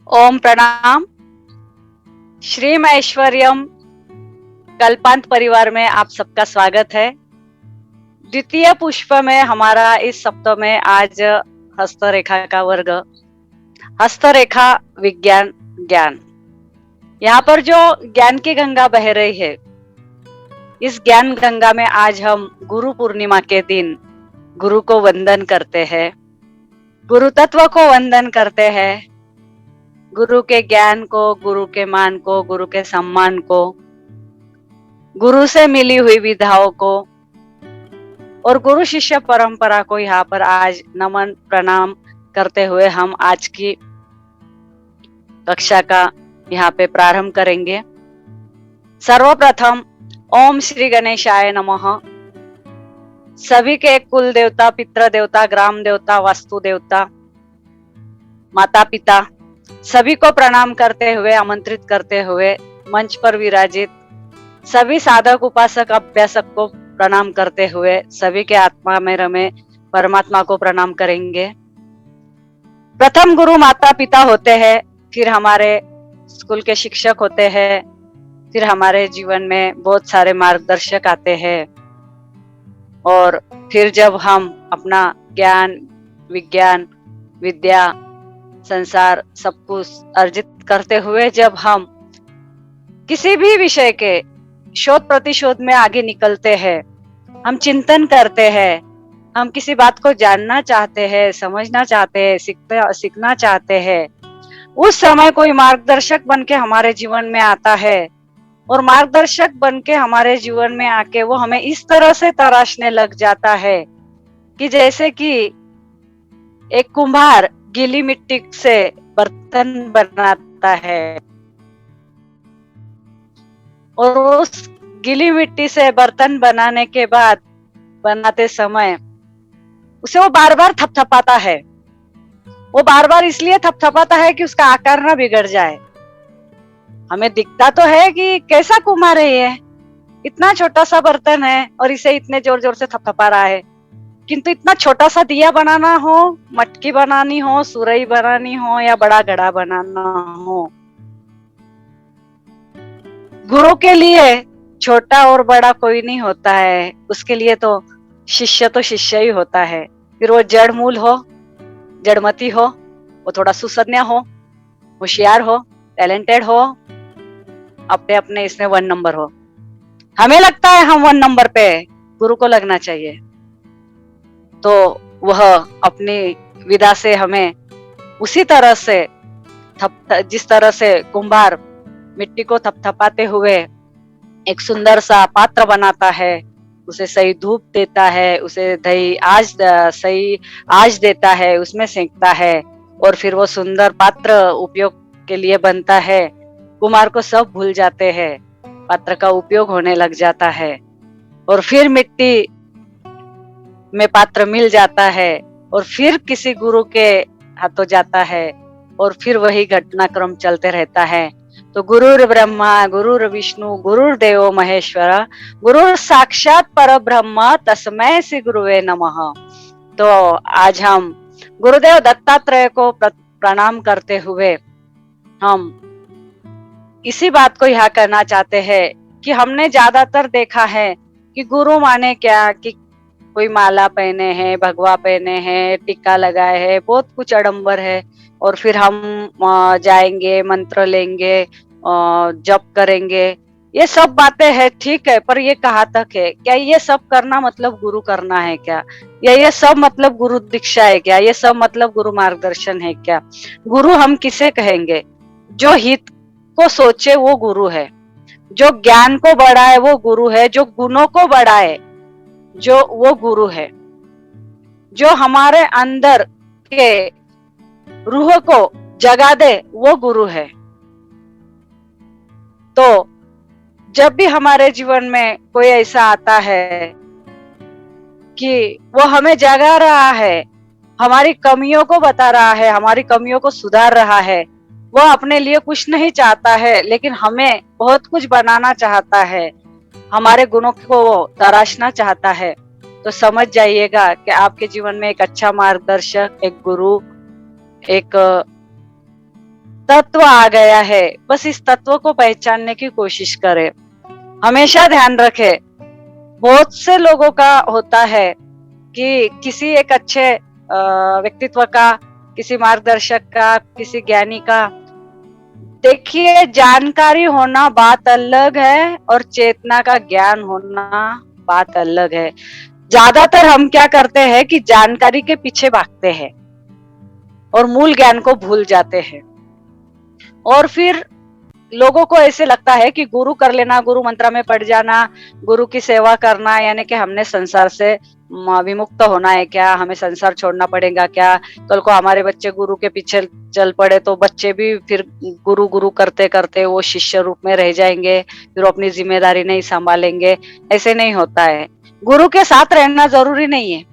ओम प्रणाम। श्रीम ऐश्वर्यम कल्पांत परिवार में आप सबका स्वागत है। द्वितीय पुष्प में हमारा इस सप्ताह में आज हस्तरेखा का वर्ग, हस्तरेखा विज्ञान ज्ञान। यहाँ पर जो ज्ञान की गंगा बह रही है, इस ज्ञान गंगा में आज हम गुरु पूर्णिमा के दिन गुरु को वंदन करते हैं, गुरु तत्व को वंदन करते हैं, गुरु के ज्ञान को, गुरु के मान को, गुरु के सम्मान को, गुरु से मिली हुई विधाओं को और गुरु शिष्य परंपरा को यहाँ पर आज नमन प्रणाम करते हुए हम आज की कक्षा का यहाँ पे प्रारंभ करेंगे। सर्वप्रथम ओम श्री गणेशाय नमः। सभी के कुल देवता, पितृ देवता, ग्राम देवता, वास्तु देवता, माता पिता सभी को प्रणाम करते हुए, आमंत्रित करते हुए मंच पर विराजित सभी साधक, उपासक, अभ्यासक को प्रणाम करते हुए सभी के आत्मा में रमे परमात्मा को प्रणाम करेंगे। प्रथम गुरु माता पिता होते हैं, फिर हमारे स्कूल के शिक्षक होते हैं, फिर हमारे जीवन में बहुत सारे मार्गदर्शक आते हैं और फिर जब हम अपना ज्ञान, विज्ञान, विद्या, संसार सब कुछ अर्जित करते हुए जब हम किसी भी विषय के शोध प्रतिशोध में आगे निकलते हैं, हम चिंतन करते हैं, हम किसी बात को जानना चाहते हैं, समझना चाहते हैं, सीखना चाहते हैं, उस समय कोई मार्गदर्शक बनके हमारे जीवन में आता है और मार्गदर्शक बनके हमारे जीवन में आके वो हमें इस तरह से तराशने लग जाता है कि जैसे कि एक कुम्हार गीली मिट्टी से बर्तन बनाता है और उस गीली मिट्टी से बर्तन बनाने के बाद, बनाते समय उसे वो बार बार थपथपाता है। वो बार बार इसलिए थपथपाता है कि उसका आकार ना बिगड़ जाए। हमें दिखता तो है कि कैसा कुम्हार है ये, इतना छोटा सा बर्तन है और इसे इतने जोर जोर से थपथपा रहा है, किंतु इतना छोटा सा दिया बनाना हो, मटकी बनानी हो, सुरई बनानी हो या बड़ा घड़ा बनाना हो, गुरु के लिए छोटा और बड़ा कोई नहीं होता है। उसके लिए तो शिष्य ही होता है। फिर वो जड़ मूल हो, जड़मती हो, वो थोड़ा सुसज्ञ हो, होशियार हो, टैलेंटेड हो, अपने अपने इसमें 1 नंबर हो। हमें लगता है हम 1 नंबर पे, गुरु को लगना चाहिए, तो वह अपनी विदा से हमें उसी तरह से जिस तरह से कुम्हार मिट्टी को थपथपाते हुए एक सुंदर सा पात्र बनाता है, उसे सही धूप देता है, उसे सही आज देता है, उसमें सेंकता है और फिर वो सुंदर पात्र उपयोग के लिए बनता है। कुम्हार को सब भूल जाते हैं, पात्र का उपयोग होने लग जाता है और फिर मिट्टी में पात्र मिल जाता है और फिर किसी गुरु के हाथों जाता है और फिर वही घटनाक्रम चलते रहता है। तो गुरुर ब्रह्मा, गुरुर विष्णु, गुरुर देवो महेश्वर, गुरुर साक्षात परब्रह्म, तस्मै श्री गुरुवे नमः। तो आज हम गुरुदेव दत्तात्रेय को प्रणाम करते हुए हम इसी बात को यहाँ करना चाहते हैं कि हमने ज्यादातर देखा है कि गुरु माने क्या, कि कोई माला पहने हैं, भगवा पहने हैं, टीका लगाए है, बहुत कुछ आडंबर है और फिर हम जाएंगे, मंत्र लेंगे, जप करेंगे। ये सब बातें हैं, ठीक है, पर ये कहाँ तक है? क्या ये सब करना मतलब गुरु करना है क्या? या ये सब मतलब गुरु दीक्षा है क्या? ये सब मतलब गुरु मार्गदर्शन है क्या? गुरु हम किसे कहेंगे? जो हित को सोचे वो गुरु है, जो ज्ञान को बढ़ाए वो गुरु है, जो गुणों को बढ़ाए जो वो गुरु है, जो हमारे अंदर के रूह को जगा दे वो गुरु है। तो जब भी हमारे जीवन में कोई ऐसा आता है कि वो हमें जगा रहा है, हमारी कमियों को बता रहा है, हमारी कमियों को सुधार रहा है, वो अपने लिए कुछ नहीं चाहता है लेकिन हमें बहुत कुछ बनाना चाहता है, हमारे गुणों को वो तराशना चाहता है, तो समझ जाइएगा कि आपके जीवन में एक अच्छा मार्गदर्शक, एक गुरु, एक तत्व आ गया है, बस इस तत्व को पहचानने की कोशिश करें। हमेशा ध्यान रखें, बहुत से लोगों का होता है कि किसी एक अच्छे व्यक्तित्व का, किसी मार्गदर्शक का, किसी ज्ञानी का, देखिए जानकारी होना बात अलग है और चेतना का ज्ञान होना बात अलग है। ज्यादातर हम क्या करते हैं कि जानकारी के पीछे भागते हैं और मूल ज्ञान को भूल जाते हैं, और फिर लोगों को ऐसे लगता है कि गुरु कर लेना, गुरु मंत्र में पड़ जाना, गुरु की सेवा करना, यानी कि हमने संसार से विमुक्त होना है क्या, हमें संसार छोड़ना पड़ेगा क्या, कल को हमारे बच्चे गुरु के पीछे चल पड़े तो बच्चे भी फिर गुरु गुरु करते करते वो शिष्य रूप में रह जाएंगे, फिर वो अपनी जिम्मेदारी नहीं संभालेंगे। ऐसे नहीं होता है। गुरु के साथ रहना जरूरी नहीं है,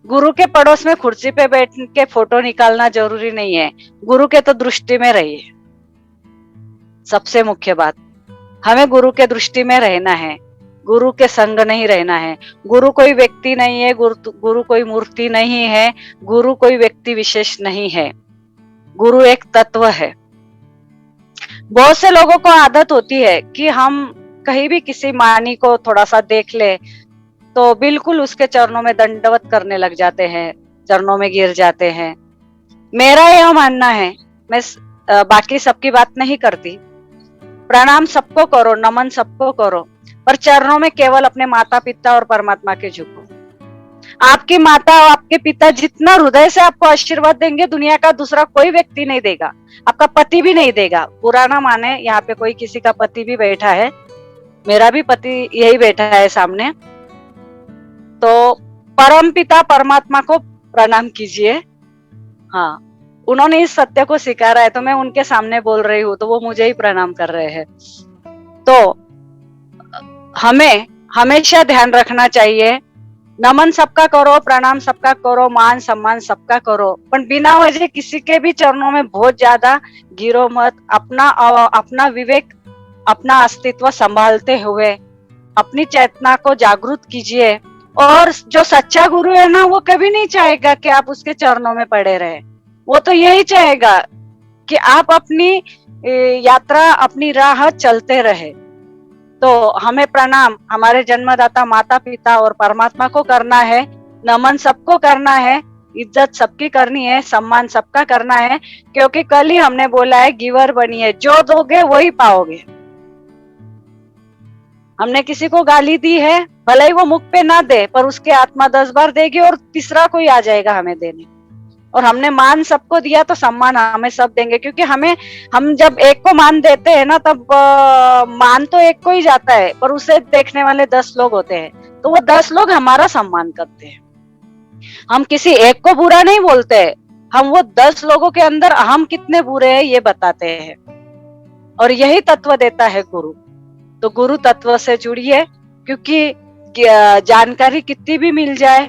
गुरु के पड़ोस में कुर्सी पे बैठ के फोटो निकालना जरूरी नहीं है, गुरु के तो दृष्टि में रहिए। सबसे मुख्य बात, हमें गुरु के दृष्टि में रहना है, गुरु के संग नहीं रहना है। गुरु कोई व्यक्ति नहीं है, गुरु कोई मूर्ति नहीं है, गुरु कोई व्यक्ति विशेष नहीं है, गुरु एक तत्व है। बहुत से लोगों को आदत होती है कि हम कहीं भी किसी मानी को थोड़ा सा देख ले तो बिल्कुल उसके चरणों में दंडवत करने लग जाते हैं, चरणों में गिर जाते हैं। मेरा यह मानना है, मैं बाकी सबकी बात नहीं करती, प्रणाम सबको करो, नमन सबको करो, पर चरणों में केवल अपने माता पिता और परमात्मा के झुको। आपकी माता और आपके पिता जितना हृदय से आपको आशीर्वाद देंगे, दुनिया का दूसरा कोई व्यक्ति नहीं देगा, आपका पति भी नहीं देगा। बुरा ना माने, यहाँ पे कोई किसी का पति भी बैठा है, मेरा भी पति यही बैठा है सामने। तो परम पिता परमात्मा को प्रणाम कीजिए। हाँ, उन्होंने इस सत्य को स्वीकारा है, तो मैं उनके सामने बोल रही हूँ, तो वो मुझे ही प्रणाम कर रहे हैं। तो हमें हमेशा ध्यान रखना चाहिए, नमन सबका करो, प्रणाम सबका करो, मान सम्मान सबका करो, पर बिना वजह किसी के भी चरणों में बहुत ज्यादा गिरो मत। अपना विवेक, अपना अस्तित्व संभालते हुए अपनी चेतना को जागृत कीजिए। और जो सच्चा गुरु है ना, वो कभी नहीं चाहेगा कि आप उसके चरणों में पड़े रहे, वो तो यही चाहेगा कि आप अपनी यात्रा, अपनी राह चलते रहे। तो हमें प्रणाम हमारे जन्मदाता माता पिता और परमात्मा को करना है, नमन सबको करना है, इज्जत सबकी करनी है, सम्मान सबका करना है, क्योंकि कल ही हमने बोला है गिवर बनिए, जो दोगे वही पाओगे। हमने किसी को गाली दी है, भले ही वो मुख पे ना दे, पर उसके आत्मा 10 बार देगी और तीसरा कोई आ जाएगा हमें देने। और हमने मान सबको दिया तो सम्मान हमें सब देंगे, क्योंकि हम जब एक को मान देते हैं ना, तब मान तो एक को ही जाता है, पर उसे देखने वाले 10 लोग होते हैं, तो वो 10 लोग हमारा सम्मान करते हैं। हम किसी एक को बुरा नहीं बोलते, हम वो 10 लोगों के अंदर हम कितने बुरे हैं ये बताते हैं, और यही तत्व देता है गुरु। तो गुरु तत्व से जुड़िए, क्योंकि जानकारी कितनी भी मिल जाए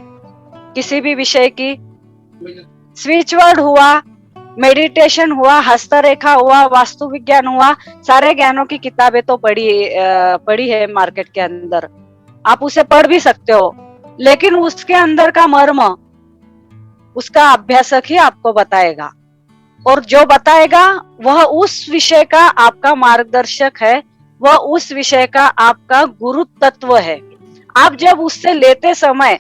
किसी भी विषय की, स्विच वर्ड हुआ, मेडिटेशन हुआ, हस्तरेखा हुआ, वास्तु विज्ञान हुआ, सारे ज्ञानों की किताबें तो पड़ी है मार्केट के अंदर, आप उसे पढ़ भी सकते हो, लेकिन उसके अंदर का मर्म उसका अभ्यासक ही आपको बताएगा, और जो बताएगा वह उस विषय का आपका मार्गदर्शक है, वह उस विषय का आपका गुरु तत्व है। आप जब उससे लेते समय,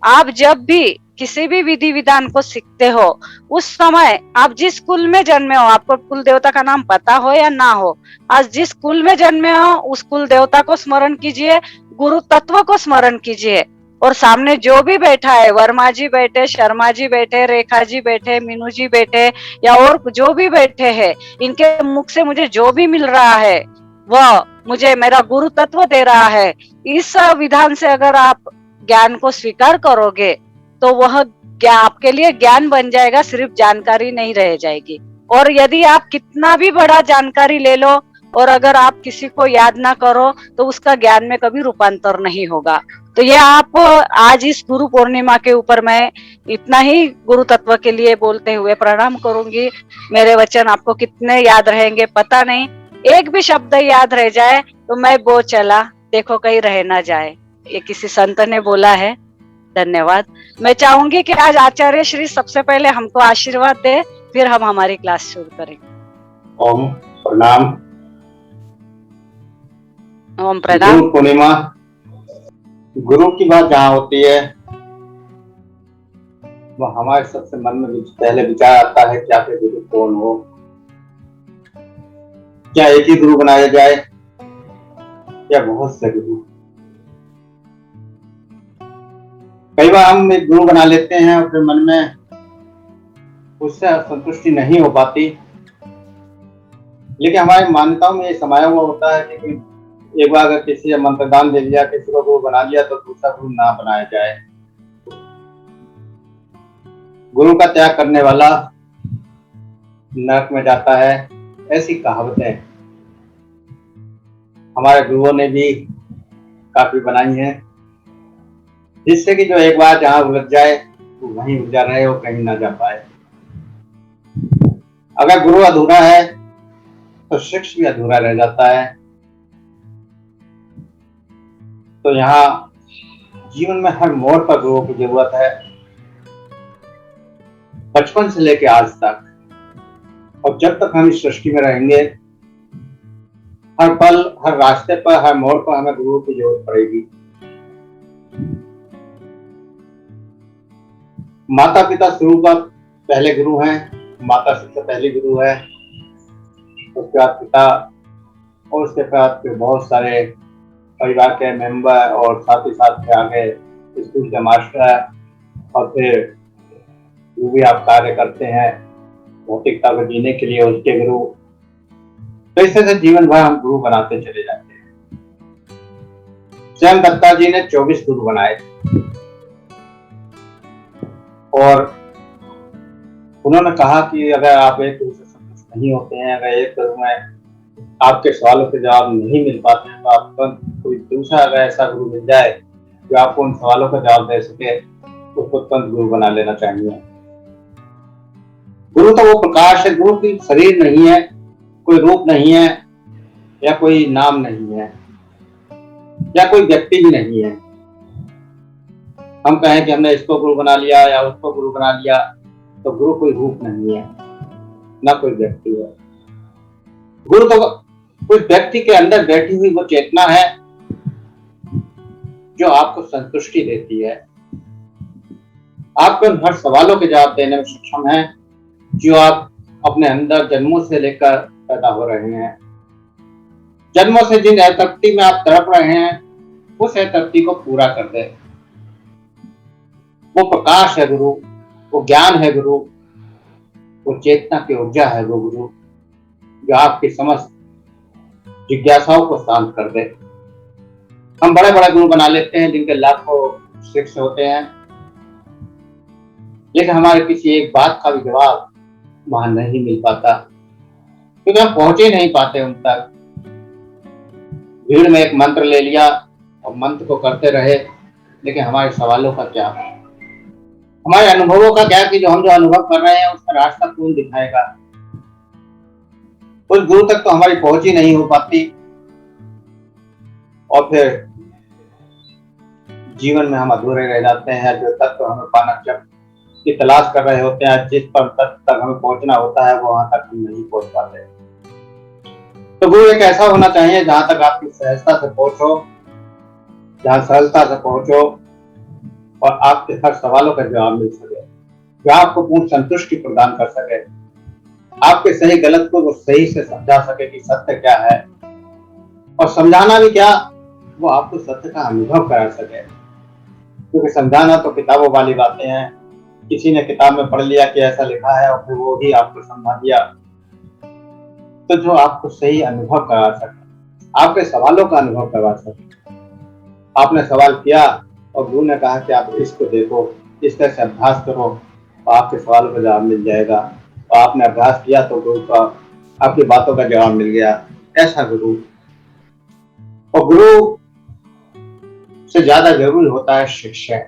आप जब भी किसी भी विधि विधान को सीखते हो, उस समय आप जिस कुल में जन्मे हो, आपको कुल देवता का नाम पता हो या ना हो, आज जिस कुल में जन्मे हो उस कुल देवता को स्मरण कीजिए, गुरु तत्व को स्मरण कीजिए, और सामने जो भी बैठा है, वर्मा जी बैठे, शर्मा जी बैठे, रेखा जी बैठे, मीनू जी बैठे, या और जो भी बैठे हैं, इनके मुख से मुझे जो भी मिल रहा है वह मुझे मेरा गुरु तत्व दे रहा है। इस विधान से अगर आप ज्ञान को स्वीकार करोगे तो वह आपके लिए ज्ञान बन जाएगा, सिर्फ जानकारी नहीं रह जाएगी। और यदि आप कितना भी बड़ा जानकारी ले लो और अगर आप किसी को याद ना करो तो उसका ज्ञान में कभी रूपांतर नहीं होगा। तो ये आप आज इस गुरु पूर्णिमा के ऊपर मैं इतना ही गुरु तत्व के लिए बोलते हुए प्रणाम करूंगी। मेरे वचन आपको कितने याद रहेंगे पता नहीं, एक भी शब्द याद रह जाए तो मैं वो चला, देखो कहीं रह ना जाए, ये किसी संत ने बोला है। धन्यवाद। मैं चाहूंगी कि आज आचार्य श्री सबसे पहले हमको आशीर्वाद दे, फिर हम हमारी क्लास शुरू करेंगे। ओम प्रणाम। ओम प्रणाम। गुरु पूर्णिमा, गुरु की बात जहाँ होती है वो हमारे सबसे मन में पहले विचार आता है कि आपके गुरु कौन हो, क्या एक ही गुरु बनाया जाए या बहुत से गुरु। कई बार हम एक गुरु बना लेते हैं और फिर मन में उससे संतुष्टि नहीं हो पाती, लेकिन हमारी मान्यताओं में ये समाया हुआ होता है कि एक बार अगर किसी ने मंत्रदान दे दिया, किसी को गुरु बना लिया, तो दूसरा गुरु ना बनाया जाए। गुरु का त्याग करने वाला नरक में जाता है, ऐसी कहावतें हमारे गुरुओं ने भी काफी बनाई हैं, जिससे कि जो एक बार जहां उलझ जाए वो वहीं उलझा रहे और कहीं ना जा पाए। अगर गुरु अधूरा है तो शिष्य भी अधूरा रह जाता है। तो यहाँ जीवन में हर मोड़ पर गुरुओं की जरूरत है, बचपन से लेकर आज तक। और जब तक हम इस सृष्टि में रहेंगे, हर पल, हर रास्ते पर, हर मोड़ पर हमें गुरुओं की जरूरत पड़ेगी। माता पिता शुरू का पहले गुरु हैं, माता सबसे पहली गुरु है, उसके बाद पिता, और उसके बाद फिर बहुत सारे परिवार के मेंबर और साथ ही साथ फिर आगे स्कूल के मास्टर, और फिर जो भी आप कार्य करते हैं भौतिकता को जीने के लिए उसके गुरु। तो इस तरह से जीवन भर हम गुरु बनाते चले जाते हैं। स्वयं दत्ता जी ने 24 गुरु बनाए और उन्होंने कहा कि अगर आप एक गुरु से संतुष्ट नहीं होते हैं, अगर एक गुरु में आपके सवालों के जवाब नहीं मिल पाते हैं, तो आपको कोई दूसरा अगर ऐसा गुरु मिल जाए जो आपको उन सवालों का जवाब दे सके, उसको तुरंत गुरु बना लेना चाहिए। गुरु तो वो प्रकाश है, गुरु की शरीर नहीं है, कोई रूप नहीं है, या कोई नाम नहीं है, या कोई व्यक्ति भी नहीं है। हम कहें कि हमने इसको गुरु बना लिया या उसको गुरु बना लिया, तो गुरु कोई रूप नहीं है, ना कोई व्यक्ति है। गुरु तो उस व्यक्ति के अंदर बैठी हुई वो चेतना है जो आपको संतुष्टि देती है, आपको हर सवालों के जवाब देने में सक्षम है, जो आप अपने अंदर जन्मों से लेकर पैदा हो रहे हैं। जन्मों से जिन तृप्ति में आप तड़प रहे हैं, उस तृप्ति को पूरा कर दे। वो प्रकाश है गुरु, वो ज्ञान है गुरु, वो चेतना की ऊर्जा है वो गुरु, जो आपकी समस्त जिज्ञासाओं को शांत कर दे। हम बड़े बड़े गुरु बना लेते हैं जिनके लाखों शिष्य होते हैं, लेकिन हमारे किसी एक बात का भी जवाब वहां नहीं मिल पाता, क्योंकि हम पहुंच ही नहीं पाते उन तक। भीड़ में एक मंत्र ले लिया और मंत्र को करते रहे, लेकिन हमारे सवालों का क्या, हमारे अनुभवों का क्या, कि जो अनुभव कर रहे हैं उसका रास्ता कौन दिखाएगा। उस गुरु तक तो हमारी पहुंच ही नहीं हो पाती, और फिर जीवन में हम अधूरे रह जाते हैं। जो तत्व हमें पाना जब की तलाश कर रहे होते हैं, जिस पर तत्व तक हमें पहुंचना होता है, वो वहां तक हम नहीं पहुंच पाते। तो गुरु एक ऐसा होना चाहिए जहां तक आपकी सहजता से पहुंचो, जहां सरलता से पहुंचो और आपके हर सवालों का जवाब मिल सके, जो आपको पूर्ण संतुष्टि प्रदान कर सके, आपके सही गलत को वो सही से समझा सके कि सत्य क्या है, और समझाना भी क्या, वो आपको सत्य का अनुभव करा सके। क्योंकि समझाना तो किताबों वाली बातें हैं, किसी ने किताब में पढ़ लिया कि ऐसा लिखा है और फिर वो ही आपको समझा दिया। तो जो आपको सही अनुभव करा सके, आपके सवालों का अनुभव करवा सके। आपने सवाल किया और गुरु ने कहा कि आप इसको देखो, इस तरह से अभ्यास करो, तो आपके सवालों का जवाब मिल जाएगा। और आपने अभ्यास किया तो गुरु का आपकी बातों का जवाब मिल गया। ऐसा गुरु, और गुरु से ज्यादा जरूरी होता है शिष्य।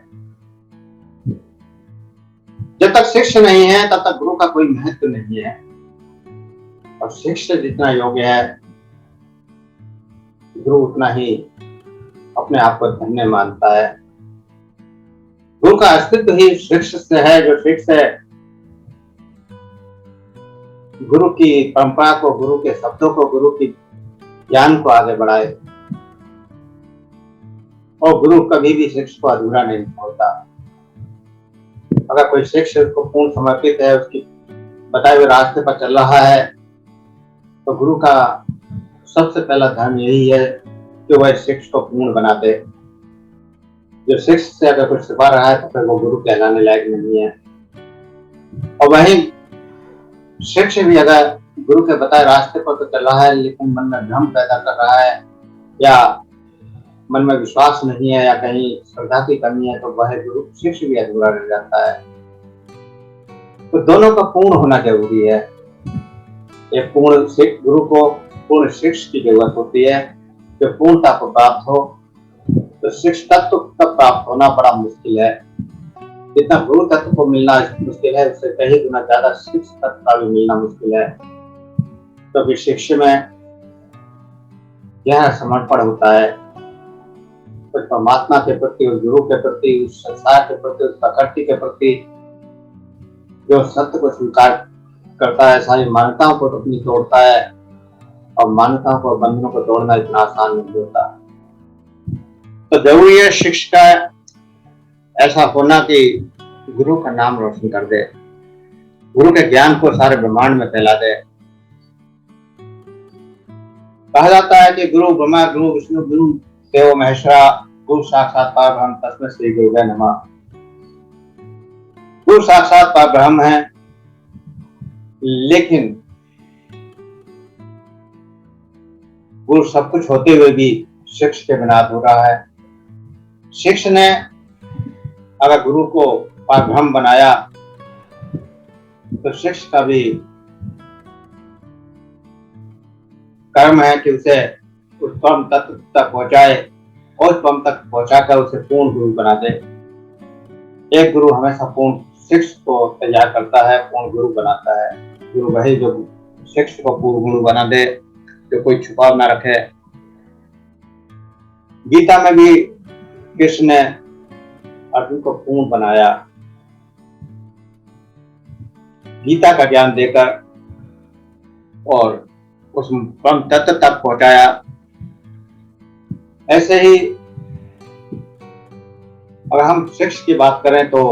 जब तक शिष्य नहीं है तब तक गुरु का कोई महत्व नहीं है, और शिष्य जितना योग्य है, गुरु उतना ही अपने आप को धन्य मानता है। गुरु का अस्तित्व ही शिष्य से है। जो शिष्य गुरु की परंपरा को, गुरु के शब्दों को, गुरु की ज्ञान को आगे बढ़ाए। और गुरु कभी भी शिष्य को अधूरा नहीं छोड़ता। अगर कोई शिष्य को पूर्ण समर्पित है, उसकी बताए हुए रास्ते पर चल रहा है, तो गुरु का सबसे पहला धर्म यही है कि वह शिष्य को पूर्ण बना दे। जो शिष्य से अगर कुछ छिपा रहा है तो फिर वो गुरु कहलाने लायक नहीं है। और वहीं शिष्य भी अगर गुरु के बताए रास्ते पर तो चल रहा है, लेकिन मन में भ्रम पैदा कर रहा है, या मन में विश्वास नहीं है, या कहीं श्रद्धा की कमी है, तो वह गुरु शिष्य भी अधूरा रह जाता है। तो दोनों का पूर्ण होना जरूरी है। एक पूर्ण गुरु को पूर्ण शिष्य की जरूरत होती है। जब पूर्णता को प्राप्त हो तो शिष्य तत्व का प्राप्त होना बड़ा मुश्किल है। जितना गुरु तत्व को मिलना मुश्किल है, उससे कहीं गुना ज्यादा शिष्य तत्व का भी मिलना मुश्किल है। तो शिष्य में यह समर्पण होता है, उस परमात्मा के प्रति, उस गुरु के प्रति, उस संसार के प्रति, उस प्रकृति के प्रति, जो सत्य को स्वीकार करता है, सारी मान्यताओं को अपनी तोड़ता है। और मान्यताओं को, बंधनों को तोड़ना इतना आसान नहीं होता। तो जरूरी है शिष्य का ऐसा होना कि गुरु का नाम रोशन कर दे, गुरु के ज्ञान को सारे ब्रह्मांड में फैला दे। कहा जाता है कि गुरु ब्रह्मा, गुरु विष्णु, गुरु देवो महेश्वरा, गुरु साक्षात परब्रह्म, तस्मै श्री गुरुवे नमः। गुरु साक्षात परब्रह्म है, लेकिन गुरु सब कुछ होते हुए भी शिष्य के बिना अधूरा है। शिष्य ने अगर गुरु को परब्रह्म बनाया तो शिष्य का भी कर्म है कि उसे उस परम तत्व तक पहुंचाए, और उस परम तक पहुंचाकर उसे पूर्ण गुरु बना दे। एक गुरु हमेशा पूर्ण शिष्य को तैयार करता है, पूर्ण गुरु बनाता है। गुरु वही जो शिष्य को पूर्ण गुरु बना दे, जो कोई छुपाव ना रखे। गीता में भी कृष्ण ने अर्जुन को पूर्ण बनाया, गीता का ज्ञान देकर, और उस परम तत्व तक पहुंचाया। ऐसे ही अगर हम शिष्य की बात करें तो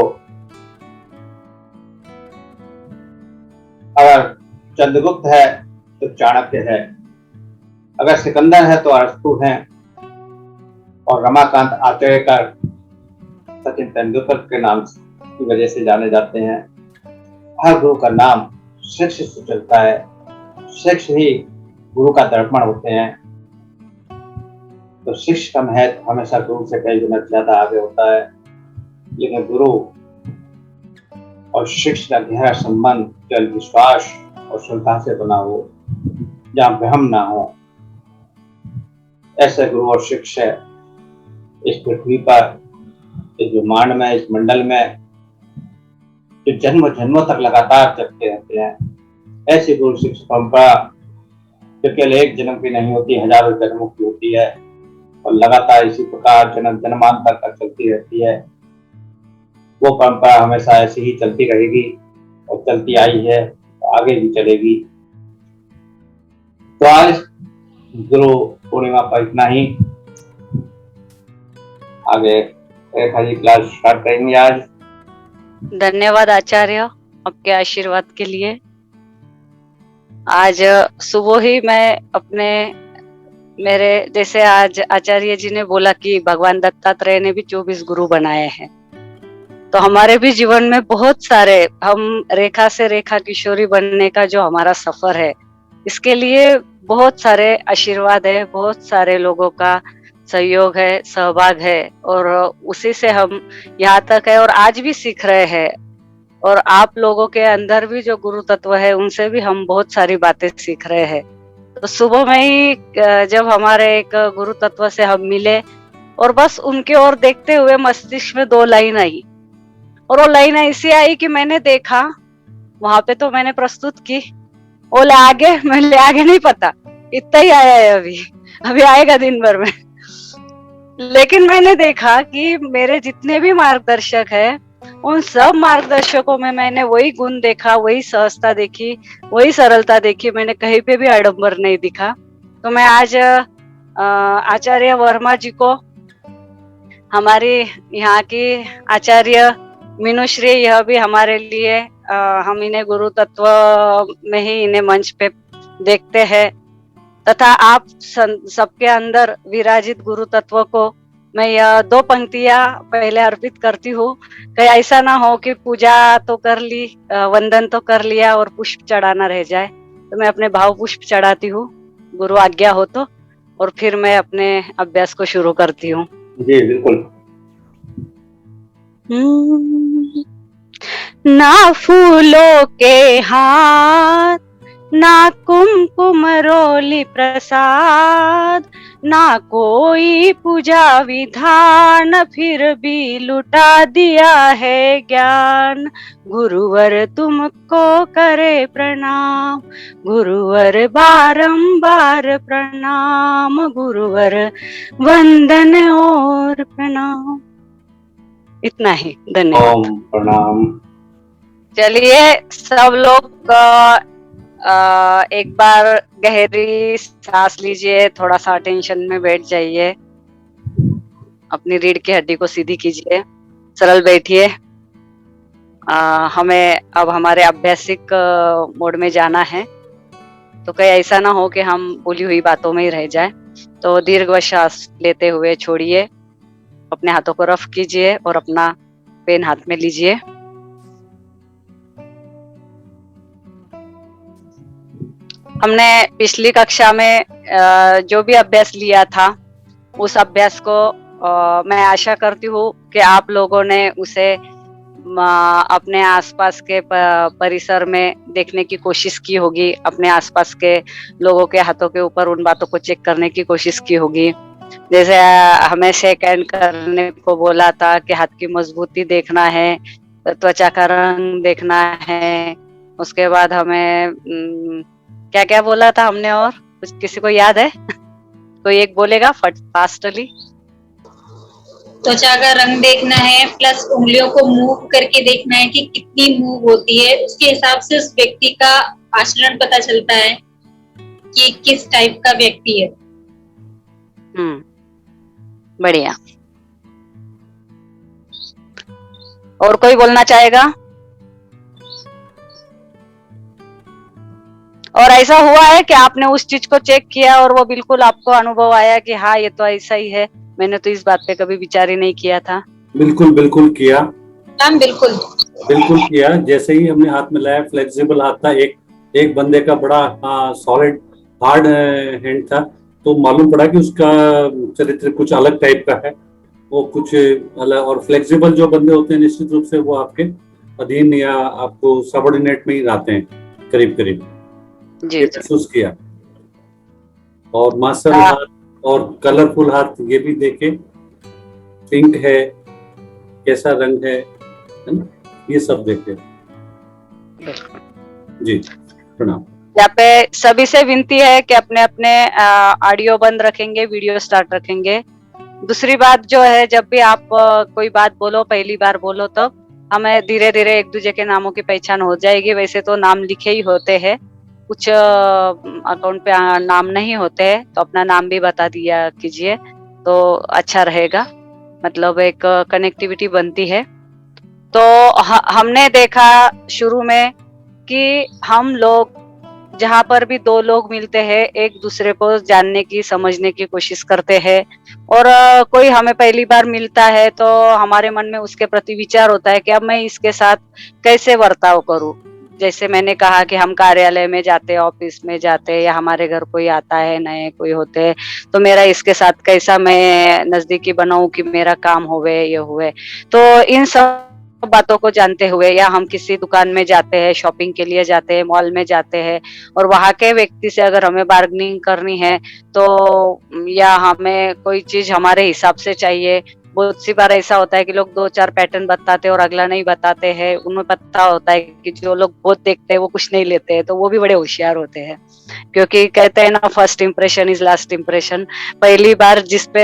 अगर चंद्रगुप्त है तो चाणक्य है, अगर सिकंदर है तो अरस्तु है, और रमाकांत आचरेकर सचिन तेंदुलकर के नाम की वजह से जाने जाते हैं। हर गुरु का नाम शिष्य से चलता है। शिष्य ही गुरु का दर्पण होते हैं। तो शिष्य का महत्व हमेशा गुरु से कई गुना ज्यादा आगे होता है। लेकिन गुरु और शिष्य का गहरा संबंध केवल विश्वास और श्रद्धा से बना हो, जहाँ भ्रम ना हो, ऐसे गुरु और शिष्य इस पृथ्वी पर, इस ब्रह्मांड में, इस मंडल में जो जन्म जन्मों तक लगातार चलते रहते हैं। ऐसी गुरु शिष्य परंपरा जो केवल एक जन्म की नहीं होती, हजारों जन्मों की होती है, और लगातार इसी प्रकार जन्म जन्मांतर तक चलती रहती है। वो परंपरा हमेशा ऐसी ही चलती रहेगी और चलती आई है, तो आगे भी चलेगी। तो आज गुरु पूर्णिमा पर इतना ही। आगे रेखा जी क्लास स्टार्ट करेंगे आज। धन्यवाद आचार्य, आपके आशीर्वाद के लिए। आज सुबह ही मैं मेरे जैसे आज आचार्य जी ने बोला कि भगवान दत्तात्रेय ने भी 24 गुरु बनाए हैं, तो हमारे भी जीवन में बहुत सारे, हम रेखा से रेखा किशोरी बनने का जो हमारा सफर है, इसके लिए बहुत सारे आशीर्वाद है, बहुत सारे लोगों का सहयोग है, सहभाग है, और उसी से हम यहाँ तक है और आज भी सीख रहे हैं। और आप लोगों के अंदर भी जो गुरु तत्व है, उनसे भी हम बहुत सारी बातें सीख रहे हैं। तो सुबह में ही जब हमारे एक गुरु तत्व से हम मिले, और बस उनके ओर देखते हुए मस्तिष्क में 2 लाइन आई, और वो लाइन ऐसी आई कि मैंने देखा, वहां पे तो मैंने प्रस्तुत की, बोले आगे, मैंने आगे नहीं पता, इतना ही आया है, अभी आएगा दिन भर में। लेकिन मैंने देखा कि मेरे जितने भी मार्गदर्शक है, उन सब मार्गदर्शकों में मैंने वही गुण देखा, वही सहजता देखी, वही सरलता देखी। मैंने कहीं पे भी आडंबर नहीं दिखा। तो मैं आज आचार्य वर्मा जी को, हमारे यहाँ की आचार्य मीनूश्री, यह भी हमारे लिए हम इन्हें गुरु तत्व में ही इन्हें मंच पे देखते हैं, तथा आप सबके अंदर विराजित गुरु तत्व को मैं यह 2 पंक्तियां पहले अर्पित करती हूँ। कहीं ऐसा ना हो कि पूजा तो कर ली, वंदन तो कर लिया और पुष्प चढ़ाना रह जाए। तो मैं अपने भाव पुष्प चढ़ाती हूँ, गुरु आज्ञा हो तो, और फिर मैं अपने अभ्यास को शुरू करती हूँ। जी बिल्कुल। ना फूलों के हाथ, ना कुमकुम रोली प्रसाद, ना कोई पूजा विधान, फिर भी लुटा दिया है ज्ञान। गुरुवर तुमको करे प्रणाम, गुरुवर बारंबार प्रणाम, गुरुवर वंदन और प्रणाम। इतना ही, धन्यवाद। ओम प्रणाम। चलिए सब लोग एक बार गहरी सांस लीजिए, थोड़ा सा टेंशन में बैठ जाइए, अपनी रीढ़ की हड्डी को सीधी कीजिए, सरल बैठिए। हमें अब हमारे अभ्यासिक मोड में जाना है, तो कहीं ऐसा ना हो कि हम बोली हुई बातों में ही रह जाए। तो दीर्घ श्वास लेते हुए छोड़िए, अपने हाथों को रफ कीजिए और अपना पेन हाथ में लीजिए। हमने पिछली कक्षा में जो भी अभ्यास लिया था, उस अभ्यास को मैं आशा करती हूँ कि आप लोगों ने उसे अपने आसपास के परिसर में देखने की कोशिश की होगी, अपने आसपास के लोगों के हाथों के ऊपर उन बातों को चेक करने की कोशिश की होगी। जैसे हमें शेक हैंड करने को बोला था कि हाथ की मजबूती देखना है, त्वचा का रंग देखना है, उसके बाद हमें क्या क्या बोला था हमने, और कुछ किसी को याद है? कोई एक बोलेगा फास्टली। त्वचा का रंग देखना है, प्लस उंगलियों को मूव करके देखना है कि कितनी मूव होती है। उसके हिसाब से उस व्यक्ति का आचरण पता चलता है कि किस टाइप का व्यक्ति है। बढ़िया। और कोई बोलना चाहेगा? और ऐसा हुआ है कि आपने उस चीज को चेक किया और वो बिल्कुल आपको अनुभव आया कि हाँ ये तो ऐसा ही है, मैंने तो इस बात पे कभी विचार ही नहीं किया था? बिल्कुल बिल्कुल किया। हम बिल्कुल किया। जैसे ही हमने हाथ में लाया, फ्लेक्सिबल हाथ था, एक बंदे का बड़ा सॉलिड हार्ड हैंड था, तो मालूम पड़ा कि उसका चरित्र कुछ अलग टाइप का है, वो कुछ अलग। और फ्लेक्सिबल जो बंदे होते हैं निश्चित रूप से वो आपके अधीन या आपको सबऑर्डिनेट में ही रहते हैं करीब करीब। जी महसूस किया। और मास्टर हाथ और कलरफुल हाथ ये भी देखे, पिंक है, कैसा रंग है ना, ये सब देखे। जी प्रणाम। यहाँ पे सभी से विनती है कि अपने अपने ऑडियो बंद रखेंगे, वीडियो स्टार्ट रखेंगे। दूसरी बात जो है, जब भी आप कोई बात बोलो, पहली बार बोलो, तो हमें धीरे धीरे एक दूसरे के नामों की पहचान हो जाएगी। वैसे तो नाम लिखे ही होते हैं, कुछ अकाउंट पे नाम नहीं होते हैं, तो अपना नाम भी बता दिया कीजिए तो अच्छा रहेगा, मतलब एक कनेक्टिविटी बनती है। तो हमने देखा शुरू में कि हम लोग जहाँ पर भी 2 लोग मिलते हैं, एक दूसरे को जानने की, समझने की कोशिश करते हैं। और कोई हमें पहली बार मिलता है तो हमारे मन में उसके प्रति विचार होता है कि अब मैं इसके साथ कैसे बर्ताव करूं। जैसे मैंने कहा कि हम कार्यालय में जाते, ऑफिस में जाते, या हमारे घर कोई आता है, नए कोई होते हैं, तो मेरा इसके साथ कैसा मैं नजदीकी बनाऊं कि मेरा काम होवे, ये हुए। तो इन सब बातों को जानते हुए, या हम किसी दुकान में जाते हैं, शॉपिंग के लिए जाते हैं, मॉल में जाते हैं, और वहां के व्यक्ति से अगर हमें बार्गेनिंग करनी है, तो या हमें कोई चीज हमारे हिसाब से चाहिए, बहुत सी बार ऐसा होता है कि लोग 2-4 पैटर्न बताते हैं और अगला नहीं बताते हैं। उन्हें पता होता है कि जो लोग बहुत देखते हैं वो कुछ नहीं लेते हैं, तो वो भी बड़े होशियार होते हैं। क्योंकि कहते हैं ना, first impression is last impression. पहली बार जिस पे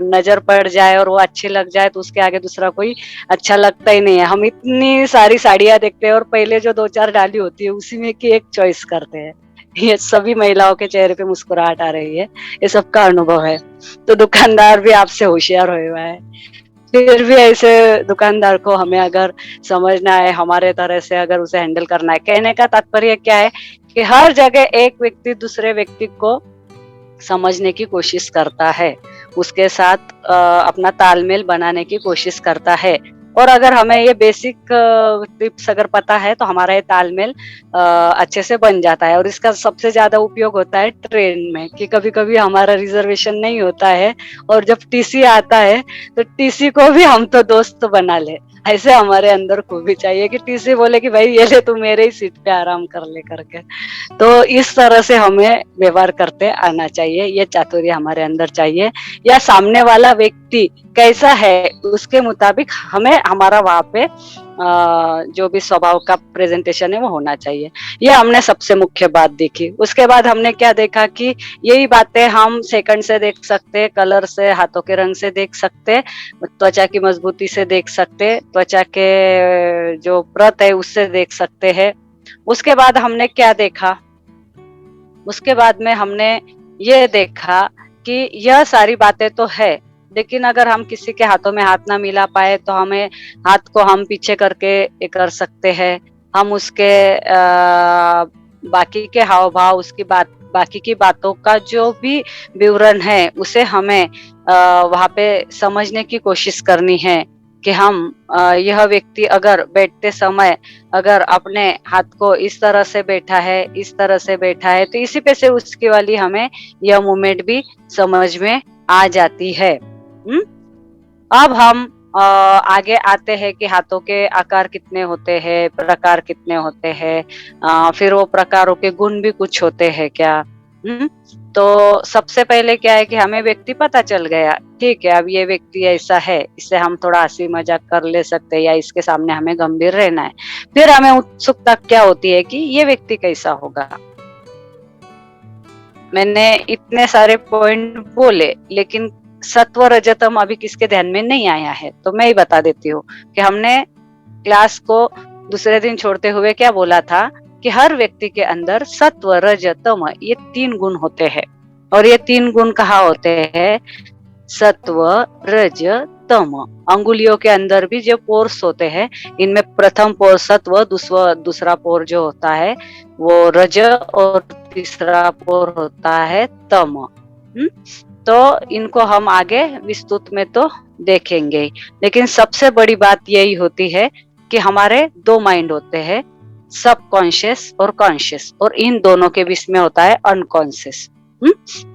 नजर पड़ जाए और वो अच्छी लग जाए तो उसके आगे दूसरा कोई अच्छा लगता ही नहीं है। हम इतनी सारी साड़ियां देखते हैं और पहले जो 2-4 डाली होती है उसी में की एक चॉइस करते हैं। ये सभी महिलाओं के चेहरे पे मुस्कुराहट आ रही है, ये सबका अनुभव है। तो दुकानदार भी आपसे होशियार होए हुआ है। फिर भी ऐसे दुकानदार को हमें अगर समझना है, हमारे तरह से अगर उसे हैंडल करना है, कहने का तात्पर्य क्या है कि हर जगह एक व्यक्ति दूसरे व्यक्ति को समझने की कोशिश करता है, उसके साथ अपना तालमेल बनाने की कोशिश करता है। और अगर हमें ये बेसिक टिप्स अगर पता है तो हमारा ये तालमेल अच्छे से बन जाता है। और इसका सबसे ज्यादा उपयोग होता है ट्रेन में, कि कभी कभी हमारा रिजर्वेशन नहीं होता है और जब टीसी आता है तो टीसी को भी हम तो दोस्त बना ले। ऐसे हमारे अंदर खूबी चाहिए कि टीसी बोले कि भाई ये ले, तू मेरे ही सीट पे आराम कर ले करके। तो इस तरह से हमें व्यवहार करते आना चाहिए, ये चातुर्य हमारे अंदर चाहिए। या सामने वाला व्यक्ति कैसा है उसके मुताबिक हमें हमारा वहां पे जो भी स्वभाव का प्रेजेंटेशन है वो होना चाहिए। ये हमने सबसे मुख्य बात देखी। उसके बाद हमने क्या देखा कि यही बातें हम सेकंड से देख सकते, कलर से, हाथों के रंग से देख सकते, त्वचा की मजबूती से देख सकते, त्वचा के जो परत है उससे देख सकते हैं। उसके बाद हमने क्या देखा, उसके बाद में हमने ये देखा कि यह सारी बातें तो है, लेकिन अगर हम किसी के हाथों में हाथ ना मिला पाए तो हमें हाथ को हम पीछे करके ये कर सकते हैं। हम उसके बाकी के हाव भाव, उसकी बाकी की बातों का जो भी विवरण है उसे हमें वहां पे समझने की कोशिश करनी है कि हम यह व्यक्ति अगर बैठते समय अगर अपने हाथ को इस तरह से बैठा है, इस तरह से बैठा है, तो इसी पे से उसकी वाली हमें यह मूवमेंट भी समझ में आ जाती है। अब हम आगे आते हैं कि हाथों के आकार कितने होते हैं, प्रकार कितने होते हैं, फिर वो प्रकारों के गुण भी कुछ होते हैं क्या। तो सबसे पहले क्या है कि हमें व्यक्ति पता चल गया, ठीक है, अब ये व्यक्ति ऐसा है, इससे हम थोड़ा हंसी मजाक कर ले सकते हैं या इसके सामने हमें गंभीर रहना है। फिर हमें उत्सुकता क्या होती है कि ये व्यक्ति कैसा होगा। मैंने इतने सारे पॉइंट बोले, लेकिन सत्व रजतम अभी किसके ध्यान में नहीं आया है, तो मैं ही बता देती हूँ कि हमने क्लास को दूसरे दिन छोड़ते हुए क्या बोला था कि हर व्यक्ति के अंदर सत्व रजतम ये 3 गुण होते हैं। और ये 3 गुण कहाँ होते हैं, सत्व रज तम। अंगुलियों के अंदर भी जो पोर्स होते हैं, इनमें प्रथम पोर सत्व, दूसरा पोर जो होता है वो रज, और तीसरा पोर होता है तम। तो इनको हम आगे विस्तृत में तो देखेंगे, लेकिन सबसे बड़ी बात यही होती है कि हमारे 2 माइंड होते हैं, सबकॉन्शियस और कॉन्शियस, और इन दोनों के बीच में होता है अनकॉन्शियस।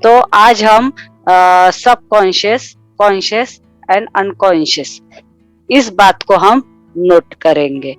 तो आज हम सबकॉन्शियस, कॉन्शियस एंड अनकॉन्शियस, इस बात को हम नोट करेंगे।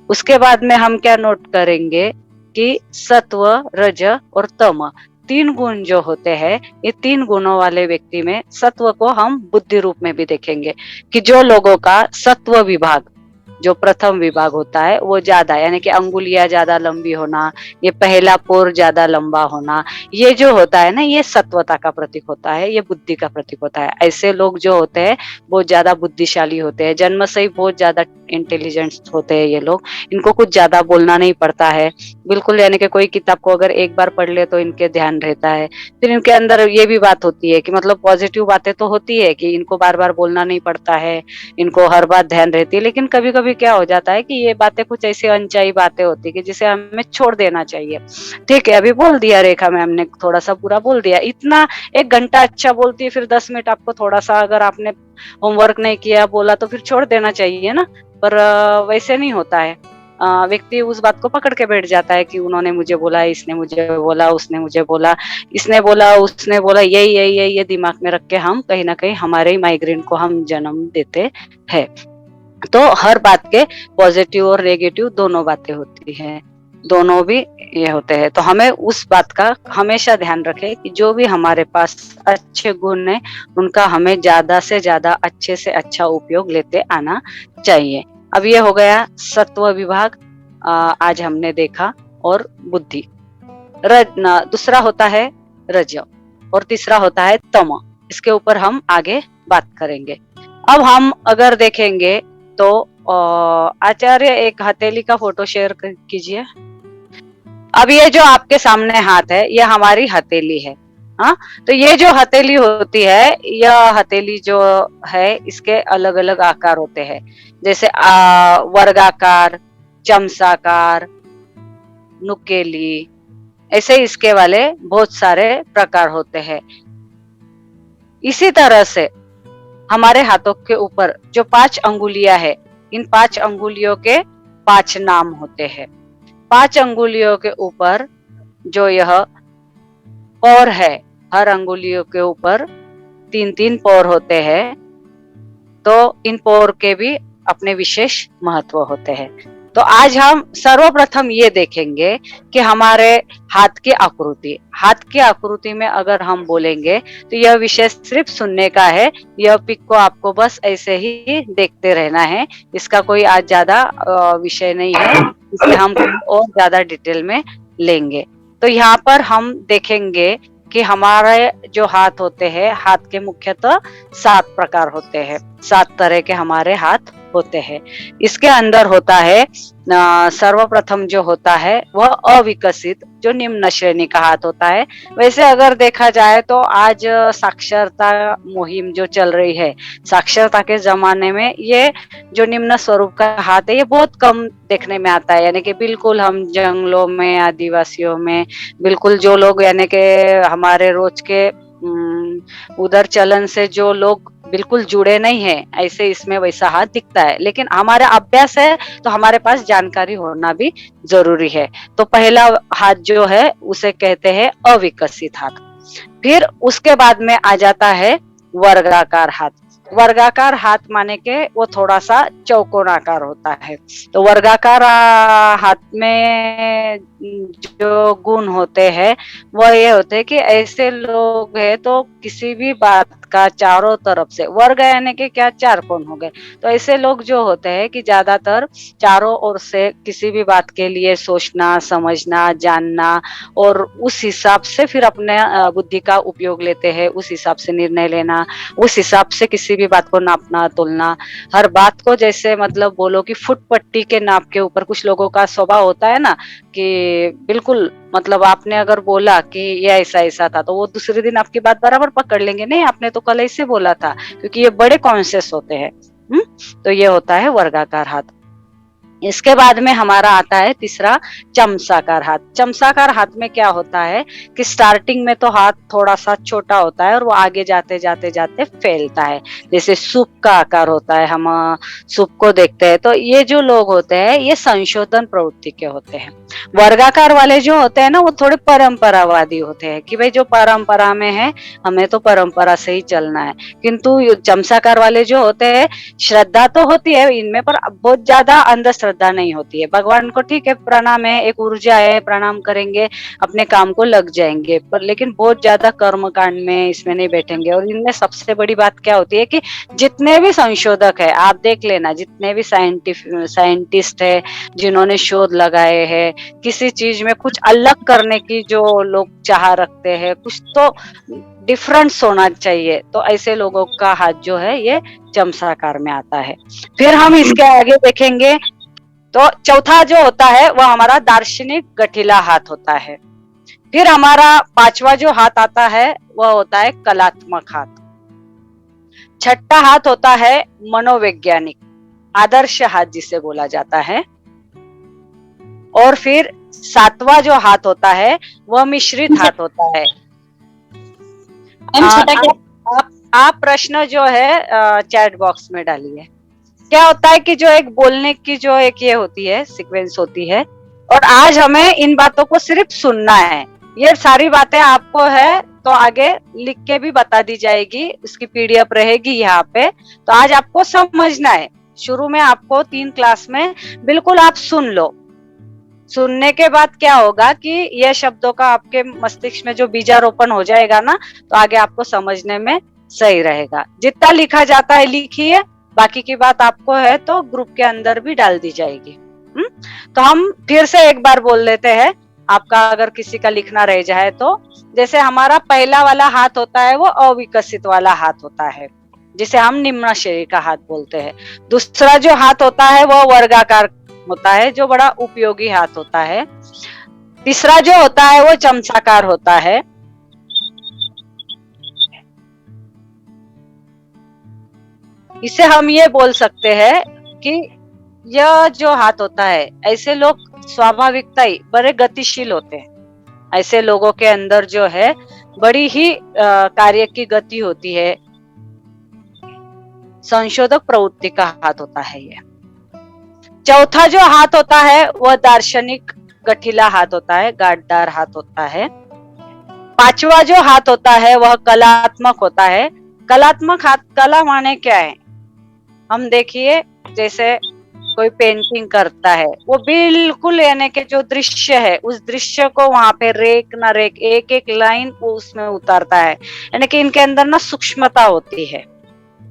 उसके बाद में हम क्या नोट करेंगे कि सत्व, रज और तम 3 गुण जो होते हैं, ये 3 गुणों वाले व्यक्ति में सत्व को हम बुद्धि रूप में भी देखेंगे कि जो लोगों का सत्व विभाग, जो प्रथम विभाग होता है वो ज्यादा, यानी कि अंगुलियां ज्यादा लंबी होना, ये पहला पोर ज्यादा लंबा होना, ये जो होता है ना, ये सत्वता का प्रतीक होता है, ये बुद्धि का प्रतीक होता है। ऐसे लोग जो होते हैं बहुत ज्यादा बुद्धिशाली होते हैं, जन्म से ही बहुत ज्यादा इंटेलिजेंट होते हैं ये लोग, इनको कुछ ज्यादा बोलना नहीं पड़ता है बिल्कुल, यानी कि कोई किताब को अगर एक बार पढ़ ले तो इनके ध्यान रहता है। फिर इनके अंदर ये भी बात होती है कि मतलब पॉजिटिव बातें तो होती है कि इनको बार बार बोलना नहीं पड़ता है, इनको हर बात ध्यान रहती है, लेकिन कभी कभी क्या हो जाता है कि ये बातें कुछ ऐसी अनचाही बातें होती है कि जिसे हमें छोड़ देना चाहिए। ठीक है, अभी बोल दिया रेखा मैम ने, थोड़ा सा पूरा बोल दिया, इतना 1 घंटा अच्छा बोलती है, फिर 10 मिनट आपको थोड़ा सा अगर आपने होमवर्क नहीं किया, बोला तो फिर छोड़ देना चाहिए ना, पर वैसे नहीं होता है। व्यक्ति उस बात को पकड़ के बैठ जाता है कि उन्होंने मुझे बोला, इसने मुझे बोला, उसने मुझे बोला, इसने बोला, उसने बोला, ये दिमाग में रख के हम कहीं ना कहीं हमारे ही माइग्रेन को हम जन्म देते हैं। तो हर बात के पॉजिटिव और नेगेटिव दोनों बातें होती हैं। दोनों भी ये होते हैं। तो हमें उस बात का हमेशा ध्यान रखें कि जो भी हमारे पास अच्छे गुण है उनका हमें ज्यादा से ज्यादा अच्छे से अच्छा उपयोग लेते आना चाहिए। अब ये हो गया सत्व विभाग, आज हमने देखा, और बुद्धि। दूसरा होता है रज, और तीसरा होता है तम। इसके ऊपर हम आगे बात करेंगे। अब हम अगर देखेंगे तो आचार्य एक हथेली का फोटो शेयर कीजिए। अब ये जो आपके सामने हाथ है ये हमारी हथेली है। हाँ, तो ये जो हथेली होती है, यह हथेली जो है इसके अलग अलग आकार होते हैं, जैसे वर्गाकार, चमचाकार, नुकेली, ऐसे इसके वाले बहुत सारे प्रकार होते हैं। इसी तरह से हमारे हाथों के ऊपर जो 5 अंगुलियां है, इन 5 अंगुलियों के 5 नाम होते हैं। 5 अंगुलियों के ऊपर जो यह पौर है, हर अंगुलियों के ऊपर 3-3 पौर होते हैं। तो इन पौर के भी अपने विशेष महत्व होते हैं। तो आज हम सर्वप्रथम ये देखेंगे कि हमारे हाथ की आकृति में अगर हम बोलेंगे तो यह विषय सिर्फ सुनने का है। यह पिक को आपको बस ऐसे ही देखते रहना है, इसका कोई आज ज्यादा विषय नहीं है, इसलिए हम और ज्यादा डिटेल में लेंगे। तो यहाँ पर हम देखेंगे कि हमारे जो हाथ होते हैं, हाथ के मुख्यतः 7 प्रकार होते हैं, 7 तरह के हमारे हाथ होते हैं। इसके अंदर होता है सर्वप्रथम जो होता है वह अविकसित, जो निम्न श्रेणी का हाथ होता है। वैसे अगर देखा जाए तो आज साक्षरता मुहिम जो चल रही है, साक्षरता के जमाने में ये जो निम्न स्वरूप का हाथ है ये बहुत कम देखने में आता है। यानी कि बिल्कुल हम जंगलों में, आदिवासियों में, बिल्कुल जो लोग यानी कि हमारे रोज के उधर चलन से जो लोग बिल्कुल जुड़े नहीं है, ऐसे इसमें वैसा हाथ दिखता है। लेकिन हमारा अभ्यास है तो हमारे पास जानकारी होना भी जरूरी है। तो पहला हाथ जो है उसे कहते हैं अविकसित हाथ। फिर उसके बाद में आ जाता है वर्गाकार हाथ। वर्गाकार हाथ माने के वो थोड़ा सा चौकोनाकार होता है। तो वर्गाकार हाथ में जो गुण होते हैं वह ये होते हैं कि ऐसे लोग हैं तो किसी भी बात का चारों तरफ से, वर्ग यानी कि क्या, 4 कोण हो गए, तो ऐसे लोग जो होते हैं कि ज्यादातर चारों ओर से किसी भी बात के लिए सोचना, समझना, जानना, और उस हिसाब से फिर अपने बुद्धि का उपयोग लेते हैं, उस हिसाब से निर्णय लेना, उस हिसाब से किसी भी बात को नापना, तोलना, हर बात को जैसे मतलब बोलो कि फुट पट्टी के नाप के ऊपर। कुछ लोगों का स्वभाव होता है ना कि बिल्कुल मतलब आपने अगर बोला कि ये ऐसा ऐसा था तो वो दूसरे दिन आपकी बात बराबर पकड़ लेंगे, नहीं आपने तो कल ऐसे बोला था, क्योंकि ये बड़े कॉन्शियस होते हैं। तो ये होता है वर्गाकार हाथ। इसके बाद में हमारा आता है तीसरा चमचाकार हाथ। चमचाकार हाथ में क्या होता है कि स्टार्टिंग में तो हाथ थोड़ा सा छोटा होता है और वो आगे जाते जाते जाते फैलता है, जैसे सूप का आकार होता है। हम सूप को देखते हैं तो ये जो लोग होते हैं ये संशोधन प्रवृत्ति के होते हैं। वर्गाकार वाले जो होते हैं ना वो थोड़े परंपरावादी होते हैं कि भाई जो परंपरा में है हमें तो परंपरा से ही चलना है। किंतु चमचाकार वाले जो होते हैं, श्रद्धा तो होती है इनमें पर बहुत ज्यादा अंधश्रद्धा नहीं होती है। भगवान को ठीक है प्रणाम है, एक ऊर्जा है, प्रणाम करेंगे, अपने काम को लग जाएंगे, पर लेकिन बहुत ज्यादा कर्म कांड में इसमें नहीं बैठेंगे। और इनमें सबसे बड़ी बात क्या होती है कि जितने भी संशोधक है, आप देख लेना, जितने भी साइंटिस्ट है जिन्होंने शोध लगाए हैं, किसी चीज में कुछ अलग करने की जो लोग चाह रखते हैं, कुछ तो डिफरेंस होना चाहिए, तो ऐसे लोगों का हाथ जो है ये चमचाकार में आता है। फिर हम इसके आगे देखेंगे तो चौथा जो होता है वह हमारा दार्शनिक गठिला हाथ होता है। फिर हमारा 5वां जो हाथ आता है वह होता है कलात्मक हाथ। छठा हाथ होता है मनोवैज्ञानिक, आदर्श हाथ जिसे बोला जाता है। और फिर 7वां जो हाथ होता है वह मिश्रित हाथ होता है। आप प्रश्न जो है चैट बॉक्स में डालिए। क्या होता है कि जो एक बोलने की जो एक ये होती है सीक्वेंस होती है, और आज हमें इन बातों को सिर्फ सुनना है। ये सारी बातें आपको है तो आगे लिख के भी बता दी जाएगी, उसकी पीडीएफ रहेगी यहाँ पे। तो आज आपको समझना है। शुरू में आपको 3 क्लास में बिल्कुल आप सुन लो, सुनने के बाद क्या होगा कि यह शब्दों का आपके मस्तिष्क में जो बीजारोपण हो जाएगा ना, तो आगे आपको समझने में सही रहेगा। जितना लिखा जाता है लिखिए, बाकी की बात आपको है तो ग्रुप के अंदर भी डाल दी जाएगी। तो हम फिर से एक बार बोल लेते हैं, आपका अगर किसी का लिखना रह जाए तो। जैसे हमारा पहला वाला हाथ होता है वो अविकसित वाला हाथ होता है, जिसे हम निम्न श्रेणी का हाथ बोलते हैं। दूसरा जो हाथ होता है वो वर्गाकार होता है, जो बड़ा उपयोगी हाथ होता है। तीसरा जो होता है वो चमचाकार होता है। इसे हम ये बोल सकते हैं कि यह जो हाथ होता है, ऐसे लोग स्वाभाविकता ही बड़े गतिशील होते हैं। ऐसे लोगों के अंदर जो है बड़ी ही कार्य की गति होती है। संशोधक प्रवृत्ति का हाथ होता है ये। चौथा जो हाथ होता है वह दार्शनिक गठीला हाथ होता है, गाढ़दार हाथ होता है। पांचवा जो हाथ होता है वह कलात्मक होता है। कलात्मक हाथ, कला माने क्या है? हम देखिए, जैसे कोई पेंटिंग करता है, वो बिल्कुल यानी कि जो दृश्य है उस दृश्य को वहां पे रेख ना रेख, एक एक लाइन वो उसमें उतारता है, यानी कि इनके अंदर ना सूक्ष्मता होती है।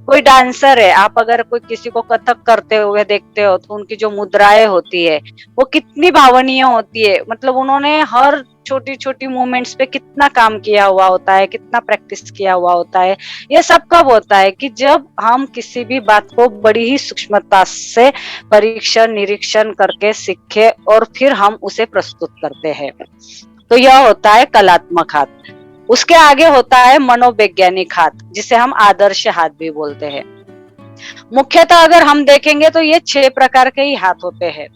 कोई डांसर है, आप अगर कोई किसी को कथक करते हुए देखते हो तो उनकी जो मुद्राएं होती है वो कितनी भावनीय होती है। मतलब उन्होंने हर छोटी छोटी मूवमेंट्स पे कितना काम किया हुआ होता है, कितना प्रैक्टिस किया हुआ होता है। ये सब कब होता है कि जब हम किसी भी बात को बड़ी ही सूक्ष्मता से परीक्षण निरीक्षण करके सीखे और फिर हम उसे प्रस्तुत करते हैं। तो यह होता है कलात्मक हाथ। उसके आगे होता है मनोवैज्ञानिक हाथ, जिसे हम आदर्श हाथ भी बोलते हैं। मुख्यतः अगर हम देखेंगे तो ये 6 प्रकार के ही हाथ होते हैं,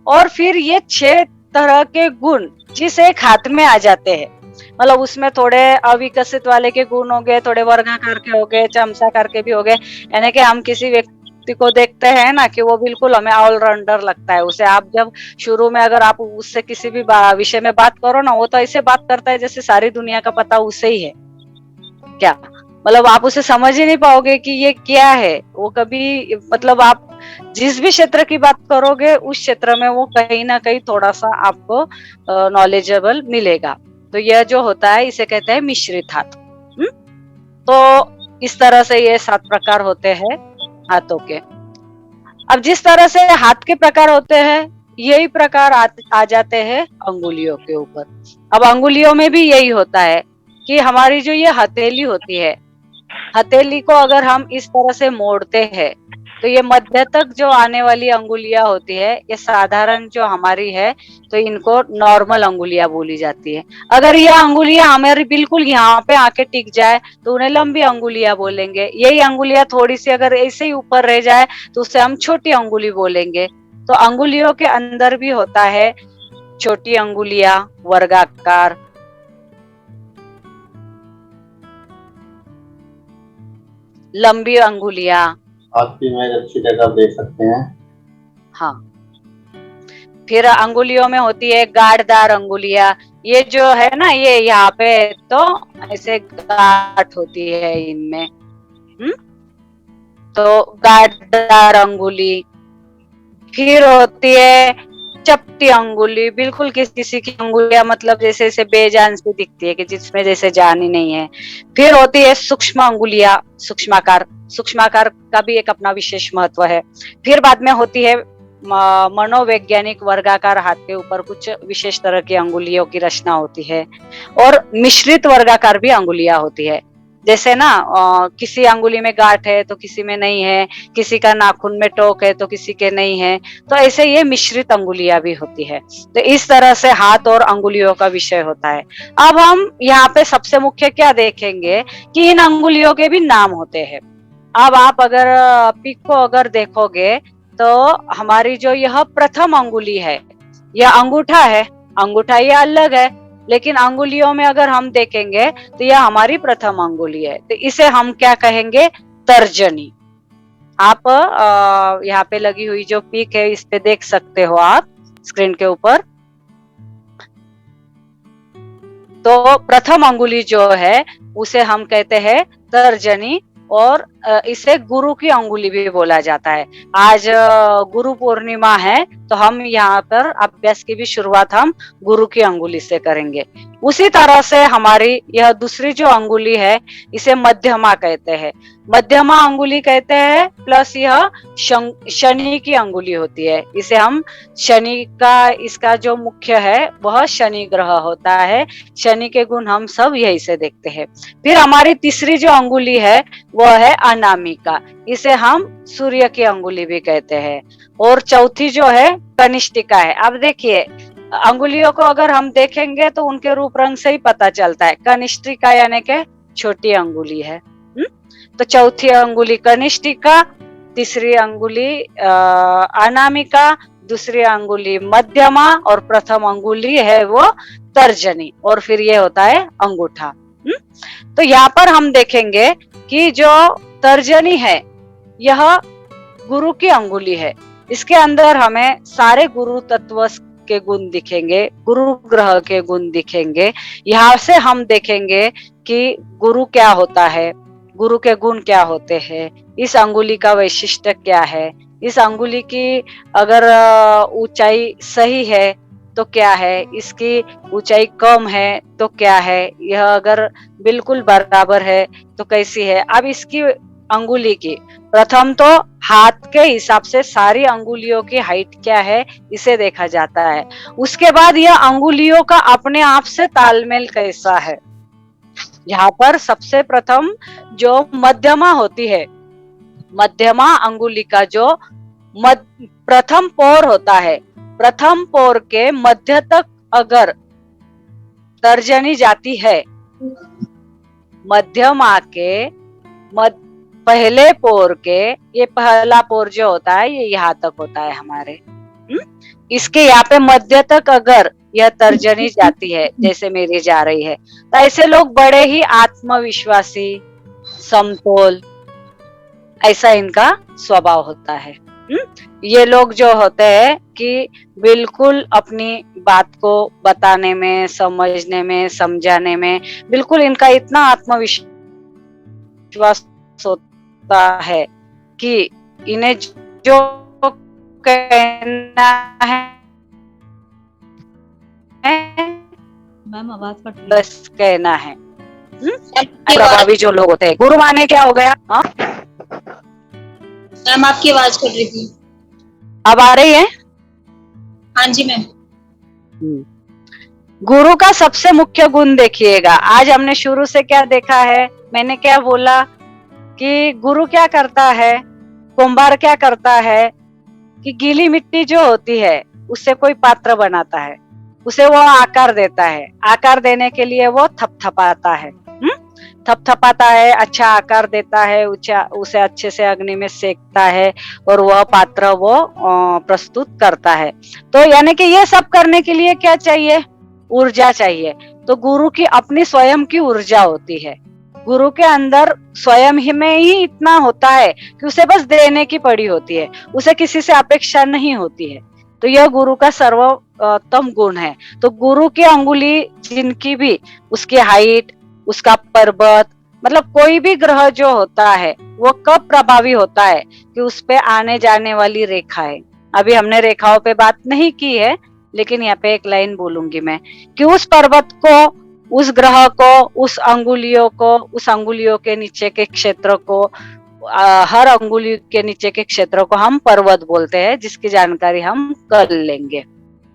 और फिर ये 6 तरह के गुण जिस एक हाथ में आ जाते हैं। मतलब उसमें थोड़े अविकसित वाले के गुण हो गए, थोड़े वर्गाकार के हो गए, चमचाकार के भी हो गए। यानी कि हम किसी व्यक्ति को देखते हैं ना कि वो बिल्कुल हमें ऑलराउंडर लगता है। उसे आप जब शुरू में अगर आप उससे किसी भी विषय में बात करो ना, वो तो ऐसे बात करता है जैसे सारी दुनिया का पता उसे ही है क्या। मतलब आप उसे समझ ही नहीं पाओगे कि ये क्या है। वो कभी, मतलब आप जिस भी क्षेत्र की बात करोगे उस क्षेत्र में वो कहीं ना कहीं थोड़ा सा आपको नॉलेजेबल मिलेगा। तो यह जो होता है इसे कहते हैं मिश्रित हाथ। तो इस तरह से ये 7 प्रकार होते हैं हाथों के। अब जिस तरह से हाथ के प्रकार होते हैं, यही प्रकार आ जाते हैं अंगुलियों के ऊपर। अब अंगुलियों में भी यही होता है कि हमारी जो ये हथेली होती है, हथेली को अगर हम इस तरह से मोड़ते हैं तो ये मध्य तक जो आने वाली अंगुलियां होती है, ये साधारण जो हमारी है, तो इनको नॉर्मल अंगुलियां बोली जाती है। अगर ये अंगुलियां हमारी बिल्कुल यहाँ पे आके टिक जाए तो उन्हें लंबी अंगुलियां बोलेंगे। यही अंगुलियां थोड़ी सी अगर ऐसे ही ऊपर रह जाए तो उसे हम छोटी अंगुली बोलेंगे। तो अंगुलियों के अंदर भी होता है छोटी अंगुलियां, वर्गाकार, लंबी अंगुलियां। आपकी इमेज अच्छी जगह देख सकते हैं। हाँ, फिर अंगुलियों में होती है गाढ़दार अंगुलियां। ये जो है ना, ये यहाँ पे तो ऐसे गांठ होती है इनमें। तो गाढ़दार अंगुली। फिर होती है चपटी अंगुली। बिल्कुल किसी की अंगुलियां मतलब जैसे जैसे बेजान सी दिखती है कि जिसमें जैसे जान ही नहीं है। फिर होती है सूक्ष्म अंगुलियां, सूक्ष्माकार। सूक्ष्माकार का भी एक अपना विशेष महत्व है। फिर बाद में होती है मनोवैज्ञानिक वर्गाकार। हाथ के ऊपर कुछ विशेष तरह की अंगुलियों की रचना होती है, और मिश्रित वर्गाकार भी अंगुलियां होती है। जैसे ना किसी अंगुली में गांठ है तो किसी में नहीं है, किसी का नाखून में टोक है तो किसी के नहीं है। तो ऐसे ये मिश्रित अंगुलियां भी होती है। तो इस तरह से हाथ और अंगुलियों का विषय होता है। अब हम यहाँ पे सबसे मुख्य क्या देखेंगे कि इन अंगुलियों के भी नाम होते हैं। अब आप अगर पिक को अगर देखोगे तो हमारी जो यह प्रथम अंगुली है, यह अंगूठा है। अंगूठा ये अलग है, लेकिन अंगुलियों में अगर हम देखेंगे तो यह हमारी प्रथम अंगुली है। तो इसे हम क्या कहेंगे? तर्जनी। आप यहाँ पे लगी हुई जो पिक है इस पे देख सकते हो आप स्क्रीन के ऊपर। तो प्रथम अंगुली जो है उसे हम कहते हैं तर्जनी, और इसे गुरु की अंगुली भी बोला जाता है। आज गुरु पूर्णिमा है, तो हम यहाँ पर अभ्यास की भी शुरुआत हम गुरु की अंगुली से करेंगे। उसी तरह से हमारी यह दूसरी जो अंगुली है, इसे मध्यमा कहते हैं। मध्यमा अंगुली कहते हैं, प्लस यह शनि की अंगुली होती है। इसे हम शनि का, इसका जो मुख्य है वह शनि ग्रह होता है। शनि के गुण हम सब यही से देखते हैं। फिर हमारी तीसरी जो अंगुली है वह है अनामिका। इसे हम सूर्य की अंगुली भी कहते हैं। और चौथी जो है कनिष्ठिका है। अब देखिए, अंगुलियों को अगर हम देखेंगे तो उनके रूप रंग से ही पता चलता है। कनिष्ठिका यानी कि छोटी अंगुली है। तो चौथी अंगुली कनिष्ठिका, तीसरी अंगुली अनामिका, दूसरी अंगुली मध्यमा और प्रथम अंगुली है वो तर्जनी, और फिर ये होता है अंगूठा। तो यहाँ पर हम देखेंगे कि जो तर्जनी है यह गुरु की अंगुली है। इसके अंदर हमें सारे गुरु तत्व के गुण दिखेंगे, गुरु ग्रह के गुण दिखेंगे। यहाँ से हम देखेंगे कि गुरु क्या होता है, गुरु के गुण क्या होते हैं, इस अंगुली का वैशिष्ट्य क्या है, इस अंगुली की अगर ऊंचाई सही है तो क्या है, इसकी ऊंचाई कम है तो क्या है, यह अगर बिल्कुल बराबर है तो कैसी है। अब इसकी अंगुली की प्रथम तो हाथ के हिसाब से सारी अंगुलियों की हाइट क्या है इसे देखा जाता है। उसके बाद यह अंगुलियों का अपने आप से तालमेल कैसा है। यहाँ पर सबसे प्रथम जो मध्यमा होती है, मध्यमा अंगुली का जो प्रथम पोर होता है, प्रथम पोर के मध्य तक अगर तर्जनी जाती है, मध्यमा के पहले पोर के, ये पहला पोर जो होता है ये यहाँ तक होता है हमारे, इसके यहाँ पे मध्य तक अगर यह तर्जनी जाती है, जैसे मेरी जा रही है, तो ऐसे लोग बड़े ही आत्मविश्वासी, समतोल, ऐसा इनका स्वभाव होता है। ये लोग जो होते हैं कि बिल्कुल अपनी बात को बताने में, समझने में, समझाने में बिल्कुल इनका इतना आत्मविश्वास होता है कि इन्हें जो कहना है मैम आवाज कट रही है। बस कहना है। प्रभावी जो लोग होते हैं, गुरु माने क्या हो गया। मैम आपकी आवाज कट रही थी। अब आ रही है। हाँ जी मैम। गुरु का सबसे मुख्य गुण देखिएगा। आज हमने शुरू से क्या देखा है, मैंने क्या बोला कि गुरु क्या करता है, कुंभार क्या करता है कि गीली मिट्टी जो होती है उससे कोई पात्र बनाता है, उसे वो आकार देता है। आकार देने के लिए वो थपथपाता है, थपथपाता है, अच्छा आकार देता है, उसे अच्छे से अग्नि में सेकता है और वह पात्र वो प्रस्तुत करता है। तो यानी कि ये सब करने के लिए क्या चाहिए, ऊर्जा चाहिए। तो गुरु की अपनी स्वयं की ऊर्जा होती है। गुरु के अंदर स्वयं ही में ही इतना होता है कि उसे बस देने की पड़ी होती है, उसे किसी से अपेक्षा नहीं होती है। तो यह गुरु का सर्वोत्तम गुण है। तो गुरु की अंगुली जिनकी भी, उसकी हाइट, उसका पर्वत, मतलब कोई भी ग्रह जो होता है वो कब प्रभावी होता है कि उस पे आने जाने वाली रेखा है। अभी हमने रेखाओं पे बात नहीं की है, लेकिन यहाँ पे एक लाइन बोलूंगी मैं कि उस पर्वत को, उस ग्रह को, उस अंगुलियों को, उस अंगुलियों के नीचे के क्षेत्र को, हर अंगुली के नीचे के क्षेत्र को हम पर्वत बोलते हैं, जिसकी जानकारी हम कर लेंगे।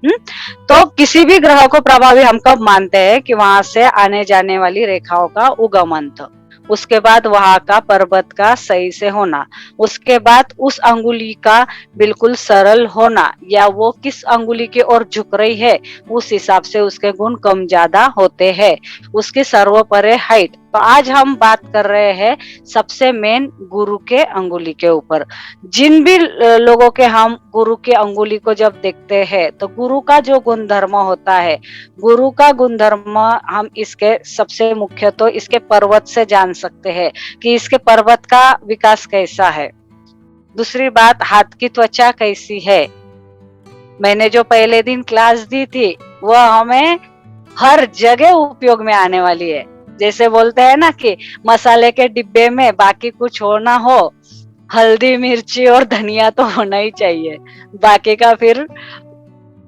तो किसी भी ग्रह को प्रभावी हम कब मानते हैं कि वहां से आने जाने वाली रेखाओं का उगमंत, उसके बाद वहां का पर्वत का सही से होना, उसके बाद उस अंगुली का बिल्कुल सरल होना, या वो किस अंगुली की ओर झुक रही है उस हिसाब से उसके गुण कम ज्यादा होते हैं, उसकी सर्वोपरि हाइट। तो आज हम बात कर रहे हैं सबसे मेन गुरु के अंगुली के ऊपर। जिन भी लोगों के हम गुरु के अंगुली को जब देखते हैं तो गुरु का जो गुणधर्म होता है, गुरु का गुणधर्म हम इसके सबसे मुख्य तो इसके पर्वत से जान सकते हैं कि इसके पर्वत का विकास कैसा है। दूसरी बात, हाथ की त्वचा कैसी है। मैंने जो पहले दिन क्लास दी थी वह हमें हर जगह उपयोग में आने वाली है। जैसे बोलते हैं ना कि मसाले के डिब्बे में बाकी कुछ हो ना हो, हल्दी मिर्ची और धनिया तो होना ही चाहिए, बाकी का फिर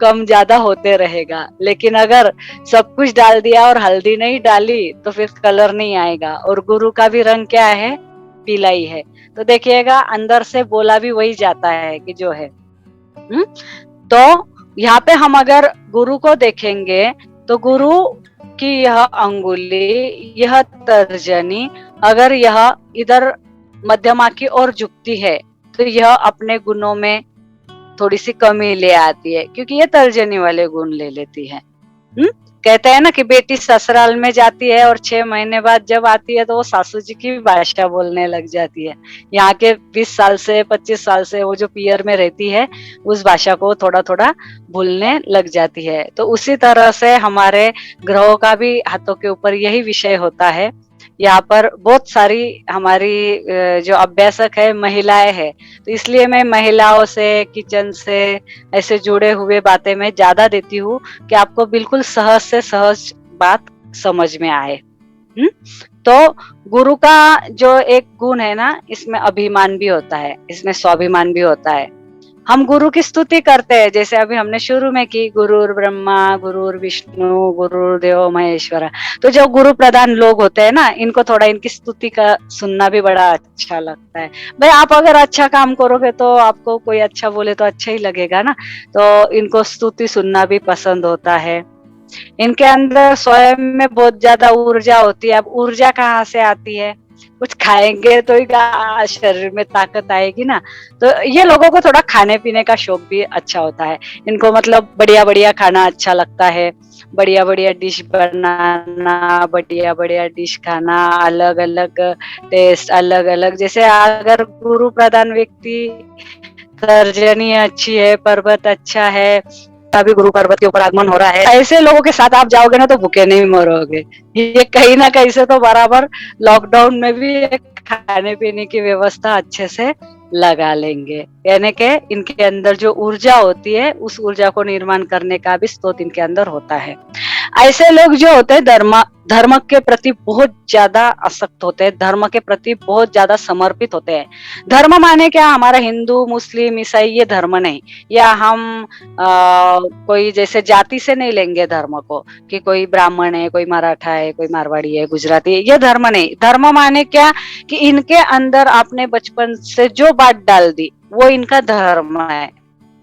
कम ज्यादा होते रहेगा। लेकिन अगर सब कुछ डाल दिया और हल्दी नहीं डाली तो फिर कलर नहीं आएगा। और गुरु का भी रंग क्या है? पीला ही है। तो देखिएगा अंदर से बोला भी वही जाता है कि जो है। तो यहाँ पे हम अगर गुरु को देखेंगे तो गुरु की यह अंगुली, यह तर्जनी, अगर यह इधर मध्यमा की ओर झुकती है तो यह अपने गुणों में थोड़ी सी कमी ले आती है, क्योंकि ये तर्जनी वाले गुण ले लेती है। कहते हैं ना कि बेटी ससुराल में जाती है और 6 महीने बाद जब आती है तो वो सासू जी की भाषा बोलने लग जाती है। यहाँ के 20 साल से 25 साल से वो जो पियर में रहती है उस भाषा को थोड़ा थोड़ा भूलने लग जाती है। तो उसी तरह से हमारे ग्रहों का भी हाथों के ऊपर यही विषय होता है। यहाँ पर बहुत सारी हमारी जो अभ्यासक है महिलाएं हैं, तो इसलिए मैं महिलाओं से, किचन से ऐसे जुड़े हुए बातें मैं ज्यादा देती हूँ कि आपको बिल्कुल सहज से सहज बात समझ में आए। तो गुरु का जो एक गुण है ना, इसमें अभिमान भी होता है, इसमें स्वाभिमान भी होता है। हम गुरु की स्तुति करते हैं, जैसे अभी हमने शुरू में की, गुरुर ब्रह्मा गुरुर विष्णु गुरुर्देव महेश्वरा। तो जो गुरु प्रधान लोग होते हैं ना, इनको थोड़ा इनकी स्तुति का सुनना भी बड़ा अच्छा लगता है। भाई आप अगर अच्छा काम करोगे तो आपको कोई अच्छा बोले तो अच्छा ही लगेगा ना, तो इनको स्तुति सुनना भी पसंद होता है। इनके अंदर स्वयं में बहुत ज्यादा ऊर्जा होती है। अब ऊर्जा कहाँ से आती है? कुछ खाएंगे तो ही शरीर में ताकत आएगी ना। तो ये लोगों को थोड़ा खाने पीने का शौक भी अच्छा होता है। इनको मतलब बढ़िया बढ़िया खाना अच्छा लगता है, बढ़िया बढ़िया डिश बनाना, बढ़िया बढ़िया डिश खाना, अलग अलग टेस्ट, अलग अलग। जैसे अगर गुरु प्रधान व्यक्ति, तर्जनी अच्छी है, पर्वत अच्छा है, अभी गुरु पर्वत के ऊपर आगमन हो रहा है, ऐसे लोगों के साथ आप जाओगे ना तो भूखे नहीं मरोगे। ये कहीं ना कहीं से तो बराबर लॉकडाउन में भी खाने पीने की व्यवस्था अच्छे से लगा लेंगे। यानी कि इनके अंदर जो ऊर्जा होती है उस ऊर्जा को निर्माण करने का भी स्रोत इनके अंदर होता है। ऐसे लोग जो होते हैं धर्म के प्रति बहुत ज्यादा आसक्त होते हैं, धर्म के प्रति बहुत ज्यादा समर्पित होते हैं। धर्म माने क्या? हमारा हिंदू मुस्लिम ईसाई ये धर्म नहीं, या हम कोई जैसे जाति से नहीं लेंगे धर्म को कि कोई ब्राह्मण है, कोई मराठा है, कोई मारवाड़ी है, गुजराती है, ये धर्म नहीं। धर्म माने क्या कि इनके अंदर आपने बचपन से जो बात डाल दी वो इनका धर्म है।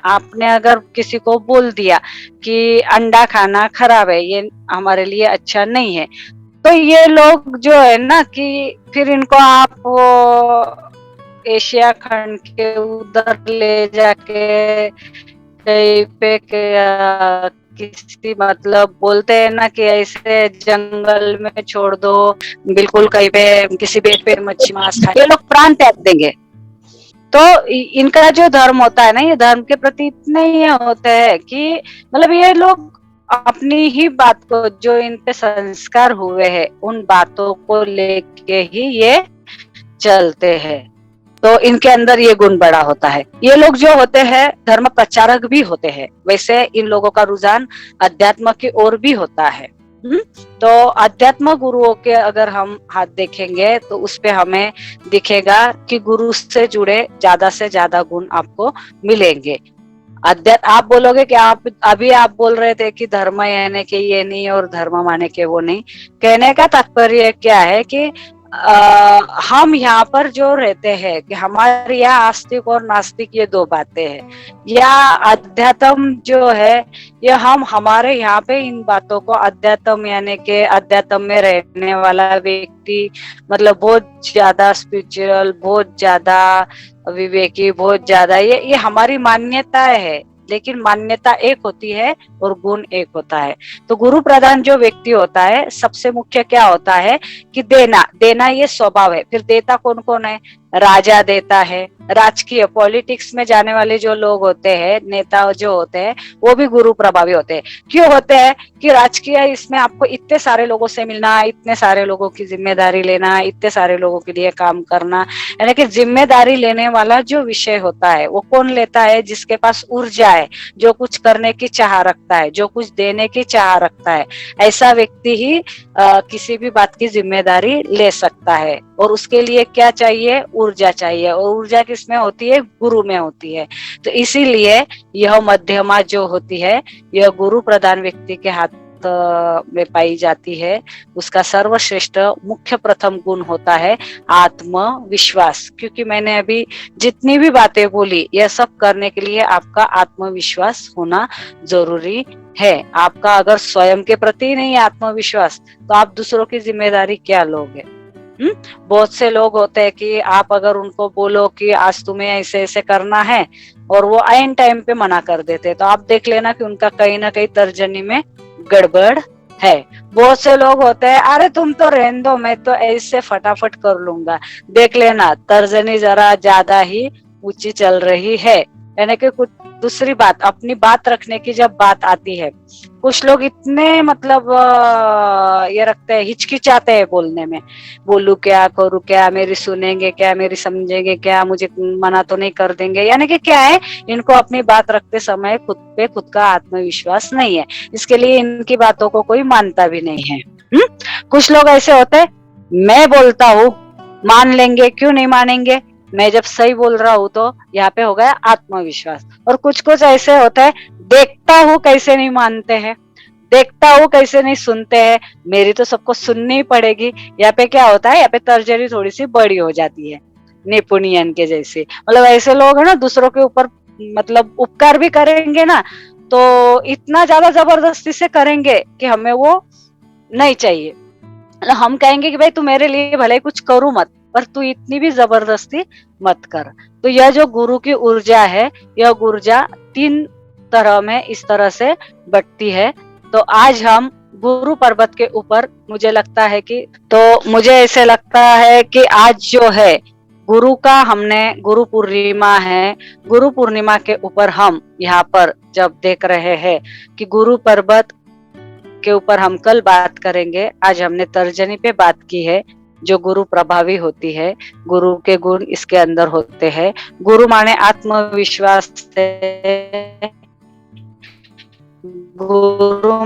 आपने अगर किसी को बोल दिया कि अंडा खाना खराब है, ये हमारे लिए अच्छा नहीं है, तो ये लोग जो है ना कि फिर इनको आप वो एशिया खंड के उधर ले जाके कहीं पे किसी मतलब बोलते हैं ना कि ऐसे जंगल में छोड़ दो, बिल्कुल कहीं पे किसी पेड़ पे मच्छी मांस खाए, ये लोग प्राण त्याग देंगे। तो इनका जो धर्म होता है ना, ये धर्म के प्रति इतने ये होते हैं कि मतलब ये लोग अपनी ही बात को, जो इन पे संस्कार हुए हैं उन बातों को लेके ही ये चलते हैं। तो इनके अंदर ये गुण बड़ा होता है। ये लोग जो होते हैं धर्म प्रचारक भी होते हैं। वैसे इन लोगों का रुझान अध्यात्म की ओर भी होता है। तो अध्यात्म गुरुओं के अगर हम हाथ देखेंगे तो उसपे हमें दिखेगा कि गुरु से जुड़े ज्यादा से ज्यादा गुण आपको मिलेंगे। आप बोलोगे कि आप बोल रहे थे कि धर्म यानी कि ये नहीं और धर्म माने के वो नहीं। कहने का तात्पर्य क्या है कि हम यहाँ पर जो रहते हैं कि हमारे यहाँ आस्तिक और नास्तिक ये दो बातें हैं, या अध्यात्म जो है ये हम हमारे यहाँ पे इन बातों को अध्यात्म यानी कि अध्यात्म में रहने वाला व्यक्ति मतलब बहुत ज्यादा स्पिरिचुअल, बहुत ज्यादा विवेकी, बहुत ज्यादा ये हमारी मान्यताएं है। लेकिन मान्यता एक होती है और गुण एक होता है। तो गुरु प्रधान जो व्यक्ति होता है सबसे मुख्य क्या होता है कि देना ये स्वभाव है। फिर देता कौन कौन है? राजा देता है। राजकीय पॉलिटिक्स में जाने वाले जो लोग होते हैं, नेता जो होते हैं, वो भी गुरु प्रभावी होते हैं। क्यों होते हैं? कि राजकीय इसमें आपको इतने सारे लोगों से मिलना, इतने सारे लोगों की जिम्मेदारी लेना, इतने सारे लोगों के लिए काम करना, यानी कि जिम्मेदारी लेने वाला जो विषय होता है वो कौन लेता है? जिसके पास ऊर्जा है, जो कुछ करने की चाह रखता है, जो कुछ देने की चाह रखता है, ऐसा व्यक्ति ही किसी भी बात की जिम्मेदारी ले सकता है। और उसके लिए क्या चाहिए? ऊर्जा चाहिए। और ऊर्जा किसमें होती है? गुरु में होती है। तो इसीलिए यह मध्यमा जो होती है, यह गुरु प्रधान व्यक्ति के हाथ में पाई जाती है। उसका सर्वश्रेष्ठ मुख्य प्रथम गुण होता है आत्मविश्वास। क्योंकि मैंने अभी जितनी भी बातें बोली, यह सब करने के लिए आपका आत्मविश्वास होना जरूरी है। आपका अगर स्वयं के प्रति नहीं आत्मविश्वास, तो आप दूसरों की जिम्मेदारी क्या लोगे? बहुत से लोग होते हैं कि आप अगर उनको बोलो कि आज तुम्हें ऐसे ऐसे करना है, और वो आइन टाइम पे मना कर देते, तो आप देख लेना कि उनका कहीं ना कहीं तर्जनी में गड़बड़ है। बहुत से लोग होते हैं, अरे तुम तो रहने दो, मैं तो ऐसे फटाफट कर लूंगा। देख लेना तर्जनी जरा ज्यादा ही ऊंची चल रही है। यानी कि कुछ दूसरी बात, अपनी बात रखने की जब बात आती है, कुछ लोग इतने मतलब ये रखते हैं, हिचकिचाते हैं बोलने में। बोलूं क्या, करूं क्या, मेरी सुनेंगे क्या, मेरी समझेंगे क्या, मुझे मना तो नहीं कर देंगे। यानी कि क्या है, इनको अपनी बात रखते समय खुद पे खुद का आत्मविश्वास नहीं है, इसके लिए इनकी बातों को कोई मानता भी नहीं है। कुछ लोग ऐसे होते हैं, मैं बोलता हूँ मान लेंगे, क्यों नहीं मानेंगे, मैं जब सही बोल रहा हूँ तो यहाँ पे हो गया आत्मविश्वास। और कुछ कुछ ऐसे होता है, देखता हूँ कैसे नहीं मानते हैं, देखता हूँ कैसे नहीं सुनते हैं, मेरी तो सबको सुननी ही पड़ेगी। यहाँ पे क्या होता है, यहाँ पे तर्जनी थोड़ी सी बड़ी हो जाती है, नेपोलियन के जैसे। मतलब ऐसे लोग है ना, दूसरों के ऊपर मतलब उपकार भी करेंगे ना, तो इतना ज्यादा जबरदस्ती से करेंगे कि हमें वो नहीं चाहिए। हम कहेंगे कि भाई तू मेरे लिए भले ही कुछ करूं मत, पर तू इतनी भी जबरदस्ती मत कर। तो यह जो गुरु की ऊर्जा है, यह ऊर्जा 3 तरह में इस तरह से बढ़ती है। तो आज हम गुरु पर्वत के ऊपर, मुझे लगता है कि, तो मुझे ऐसे लगता है कि आज जो है गुरु का, हमने गुरु पूर्णिमा है, गुरु पूर्णिमा के ऊपर हम यहाँ पर जब देख रहे हैं कि गुरु पर्वत के ऊपर हम कल बात करेंगे। आज हमने तर्जनी पे बात की है, जो गुरु प्रभावी होती है, गुरु के गुण इसके अंदर होते हैं। गुरु माने आत्मविश्वास है, गुरु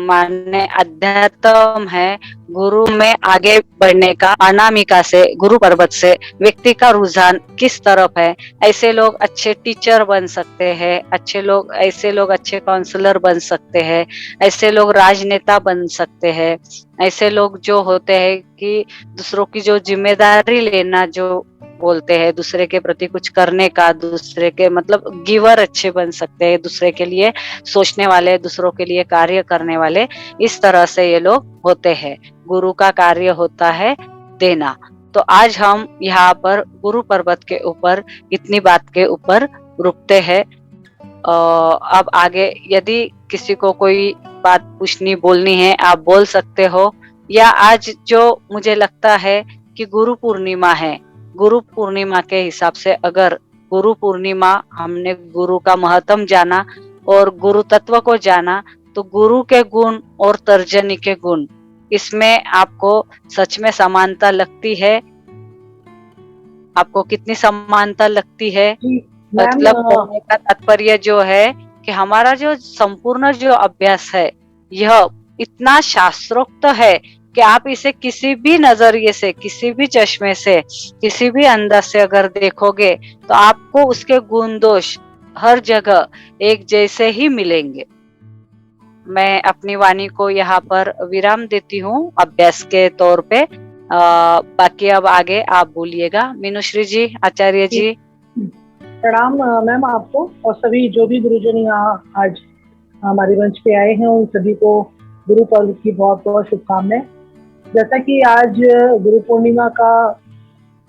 माने अध्यात्म है, गुरु में आगे बढ़ने का, अनामिका से, गुरु पर्वत से व्यक्ति का रुझान किस तरफ है। ऐसे लोग अच्छे टीचर बन सकते हैं, ऐसे लोग अच्छे काउंसलर बन सकते हैं, ऐसे लोग राजनेता बन सकते हैं, ऐसे लोग जो होते हैं कि दूसरों की जो जिम्मेदारी लेना जो बोलते हैं, दूसरे के प्रति कुछ करने का, दूसरे के मतलब गिवर अच्छे बन सकते हैं, दूसरे के लिए सोचने वाले, दूसरों के लिए कार्य करने वाले, इस तरह से ये लोग होते हैं। गुरु का कार्य होता है देना। तो आज हम यहाँ पर गुरु पर्वत के ऊपर इतनी बात के ऊपर रुकते हैं। अब आगे यदि किसी को कोई बात पूछनी, बोलनी है, आप बोल सकते हो। या आज जो मुझे लगता है कि गुरु पूर्णिमा है, गुरु पूर्णिमा के हिसाब से अगर गुरु पूर्णिमा, हमने गुरु का महत्व जाना और गुरु तत्व को जाना, तो गुरु के गुण और तर्जनी के गुण, इसमें आपको सच में समानता लगती है? आपको कितनी समानता लगती है? मतलब कहने का तात्पर्य जो है कि हमारा जो संपूर्ण जो अभ्यास है, यह इतना शास्त्रोक्त है कि आप इसे किसी भी नजरिए से, किसी भी चश्मे से, किसी भी अंदाज से अगर देखोगे, तो आपको उसके गुण दोष हर जगह एक जैसे ही मिलेंगे। मैं अपनी वाणी को यहाँ पर विराम देती हूँ अभ्यास के तौर पे। बाकी अब आगे आप बोलिएगा। मीनूश्री जी, आचार्य जी। प्रणाम मैम आपको, और सभी जो भी गुरुजन यहाँ आज हमारे मंच पे आए हैं, उन सभी को गुरु पर्व की बहुत बहुत शुभकामनाएं। जैसा कि आज गुरु पूर्णिमा का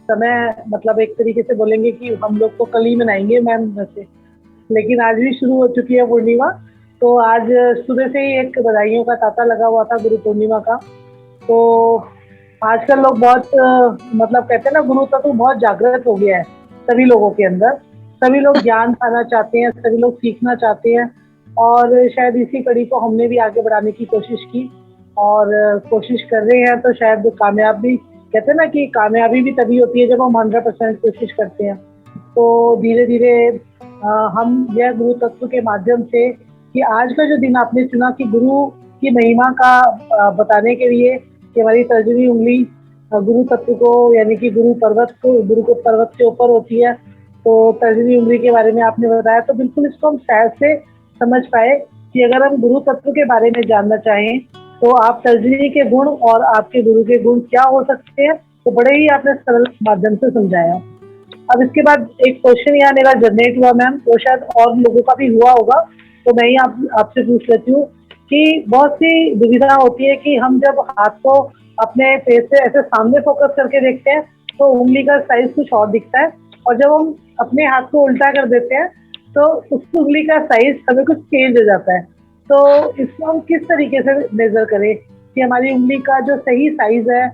समय, मतलब एक तरीके से बोलेंगे कि हम लोग तो कल ही मनाएंगे मैम वैसे, लेकिन आज भी शुरू हो चुकी है पूर्णिमा। तो आज सुबह से ही एक बधाइयों का तांता लगा हुआ था गुरु पूर्णिमा का। तो आजकल लोग बहुत मतलब कहते हैं ना, गुरु तत्व बहुत जागृत हो गया है सभी लोगों के अंदर। सभी लोग ज्ञान पाना चाहते हैं, सभी लोग सीखना चाहते हैं, और शायद इसी कड़ी को हमने भी आगे बढ़ाने की कोशिश की, और कोशिश कर रहे हैं, तो शायद कामयाब भी, कहते हैं ना कि कामयाबी भी तभी होती है जब हम 100% कोशिश करते हैं। तो धीरे धीरे हम यह गुरु तत्व के माध्यम से, कि आज का जो दिन आपने चुना कि गुरु की महिमा का बताने के लिए, कि हमारी तर्जनी उंगली गुरु तत्व को, यानी कि गुरु पर्वत को, गुरु को पर्वत के ऊपर होती है, तो तर्जनी उंगली के बारे में आपने बताया, तो बिल्कुल इसको हम शायद से समझ पाए कि अगर हम गुरु तत्व के बारे में जानना चाहें तो आप तर्जनी के गुण और आपके गुरु के गुण क्या हो सकते हैं, तो बड़े ही आपने सरल माध्यम से समझाया। अब इसके बाद एक क्वेश्चन यहाँ मेरा जनरेट हुआ मैम, वो शायद और लोगों का भी हुआ होगा, तो मैं ही आपसे पूछ लेती हूँ कि बहुत सी दुविधा होती है कि हम जब हाथ को अपने फेस से ऐसे सामने फोकस करके देखते हैं तो उंगली का साइज कुछ और दिखता है, और जब हम अपने हाथ को उल्टा कर देते हैं तो उस उंगली का साइज हमें कुछ चेंज हो जाता है। तो इसको हम किस तरीके से मेजर करें कि हमारी उंगली का जो सही साइज है,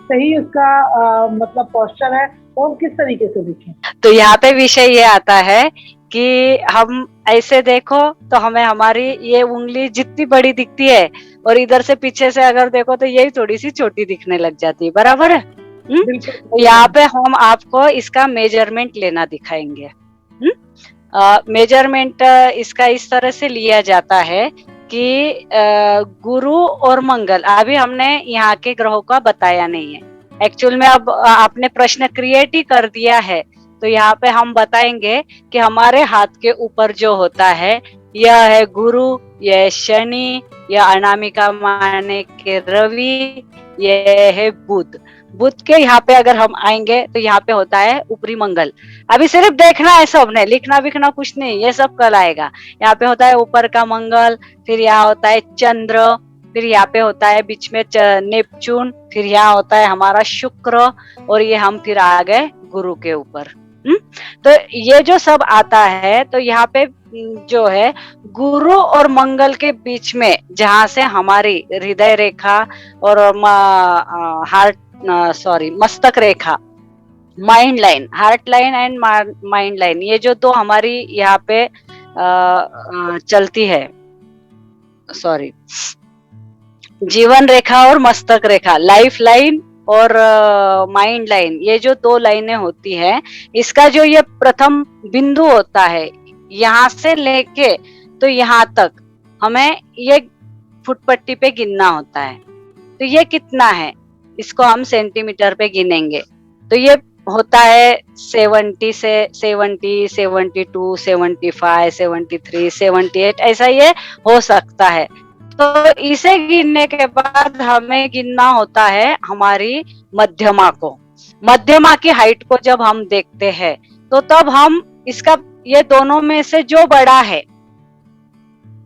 सही उसका मतलब पोस्चर है, वो हम किस तरीके से देखें? तो यहाँ पे विषय ये आता है कि हम ऐसे देखो तो हमें हमारी ये उंगली जितनी बड़ी दिखती है, और इधर से पीछे से अगर देखो तो यही थोड़ी सी छोटी दिखने लग जाती है, बराबर है। यहाँ पे हम आपको इसका मेजरमेंट लेना दिखाएंगे। मेजरमेंट इसका इस तरह से लिया जाता है कि गुरु और मंगल, अभी हमने यहाँ के ग्रहों का बताया नहीं है एक्चुअल में, अब आपने प्रश्न क्रिएट ही कर दिया है, तो यहाँ पे हम बताएंगे कि हमारे हाथ के ऊपर जो होता है यह है गुरु, यह शनि, यह अनामिका माने के रवि, यह है बुध। बुध के यहाँ पे अगर हम आएंगे तो यहाँ पे होता है ऊपरी मंगल। अभी सिर्फ देखना है, सबने लिखना विखना कुछ नहीं, ये सब कल आएगा। यहाँ पे होता है ऊपर का मंगल, फिर यहाँ होता है चंद्र, फिर यहाँ पे होता है बीच में नेपच्यून, फिर यहाँ होता है हमारा शुक्र, और ये हम फिर आ गए गुरु के ऊपर। तो ये जो सब आता है, तो यहाँ पे जो है गुरु और मंगल के बीच में, जहां से हमारी हृदय रेखा और मस्तक रेखा, mind line, heart line and mind line, ये जो दो हमारी यहाँ पे चलती है, जीवन रेखा और मस्तक रेखा, लाइफ लाइन और माइंड लाइन, ये जो दो लाइनें होती है, इसका जो ये प्रथम बिंदु होता है, यहाँ से लेके तो यहाँ तक हमें ये फुटपट्टी पे गिनना होता है। तो ये कितना है, इसको हम सेंटीमीटर पे गिनेंगे, तो ये होता है 70 से 70, 72, 75, 73, 78, ऐसा ये हो सकता है। तो इसे गिनने के बाद हमें गिनना होता है हमारी मध्यमा को। मध्यमा की हाइट को जब हम देखते हैं तो तब हम इसका, ये दोनों में से जो बड़ा है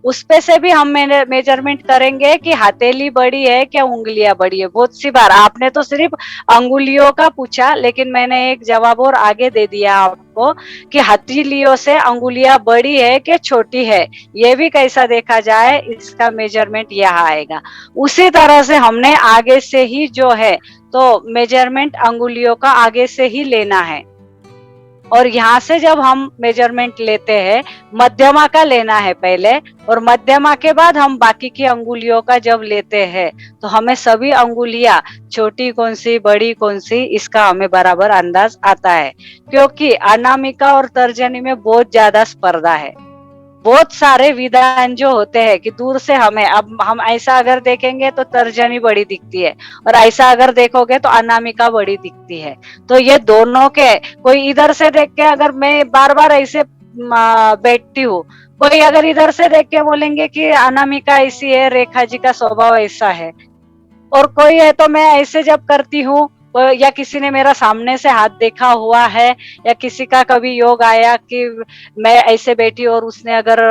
उस पे से भी हम मेजरमेंट करेंगे कि हथेली बड़ी है क्या उंगलियां बड़ी है। बहुत सी बार आपने तो सिर्फ अंगुलियों का पूछा, लेकिन मैंने एक जवाब और आगे दे दिया आपको कि हथेलियों से अंगुलियां बड़ी है कि छोटी है, ये भी कैसा देखा जाए, इसका मेजरमेंट यहाँ आएगा। उसी तरह से हमने आगे से ही जो है तो मेजरमेंट अंगुलियों का आगे से ही लेना है, और यहाँ से जब हम मेजरमेंट लेते हैं मध्यमा का लेना है पहले, और मध्यमा के बाद हम बाकी की अंगुलियों का जब लेते हैं तो हमें सभी अंगुलियां छोटी कौन सी बड़ी कौन सी, इसका हमें बराबर अंदाज आता है, क्योंकि अनामिका और तर्जनी में बहुत ज्यादा स्पर्धा है। बहुत सारे विधान जो होते हैं कि दूर से हमें, अब हम ऐसा अगर देखेंगे तो तर्जनी बड़ी दिखती है, और ऐसा अगर देखोगे तो अनामिका बड़ी दिखती है। तो ये दोनों के, कोई इधर से देख के, अगर मैं बार बार ऐसे बैठती हूँ, कोई अगर इधर से देख के बोलेंगे कि अनामिका ऐसी है, रेखा जी का स्वभाव ऐसा है, और कोई है तो मैं ऐसे जब करती हूँ या किसी ने मेरा सामने से हाथ देखा हुआ है, या किसी का कभी योग आया कि मैं ऐसे बैठी और उसने अगर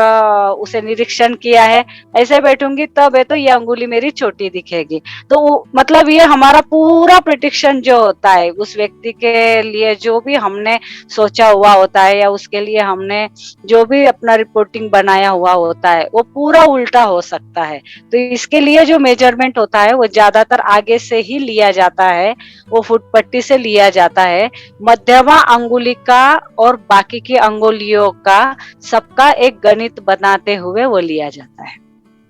उसे निरीक्षण किया है, ऐसे बैठूंगी तब है तो ये अंगुली मेरी छोटी दिखेगी। तो मतलब ये हमारा पूरा प्रिडिक्शन जो होता है उस व्यक्ति के लिए, जो भी हमने सोचा हुआ होता है या उसके लिए हमने जो भी अपना रिपोर्टिंग बनाया हुआ होता है, वो पूरा उल्टा हो सकता है। तो इसके लिए जो मेजरमेंट होता है वो ज्यादातर आगे से ही लिया जाता है, वो फुट पट्टी से लिया जाता है। मध्यमा अंगुली का और बाकी की अंगुलियों का सबका एक गणित बनाते हुए वो लिया जाता है।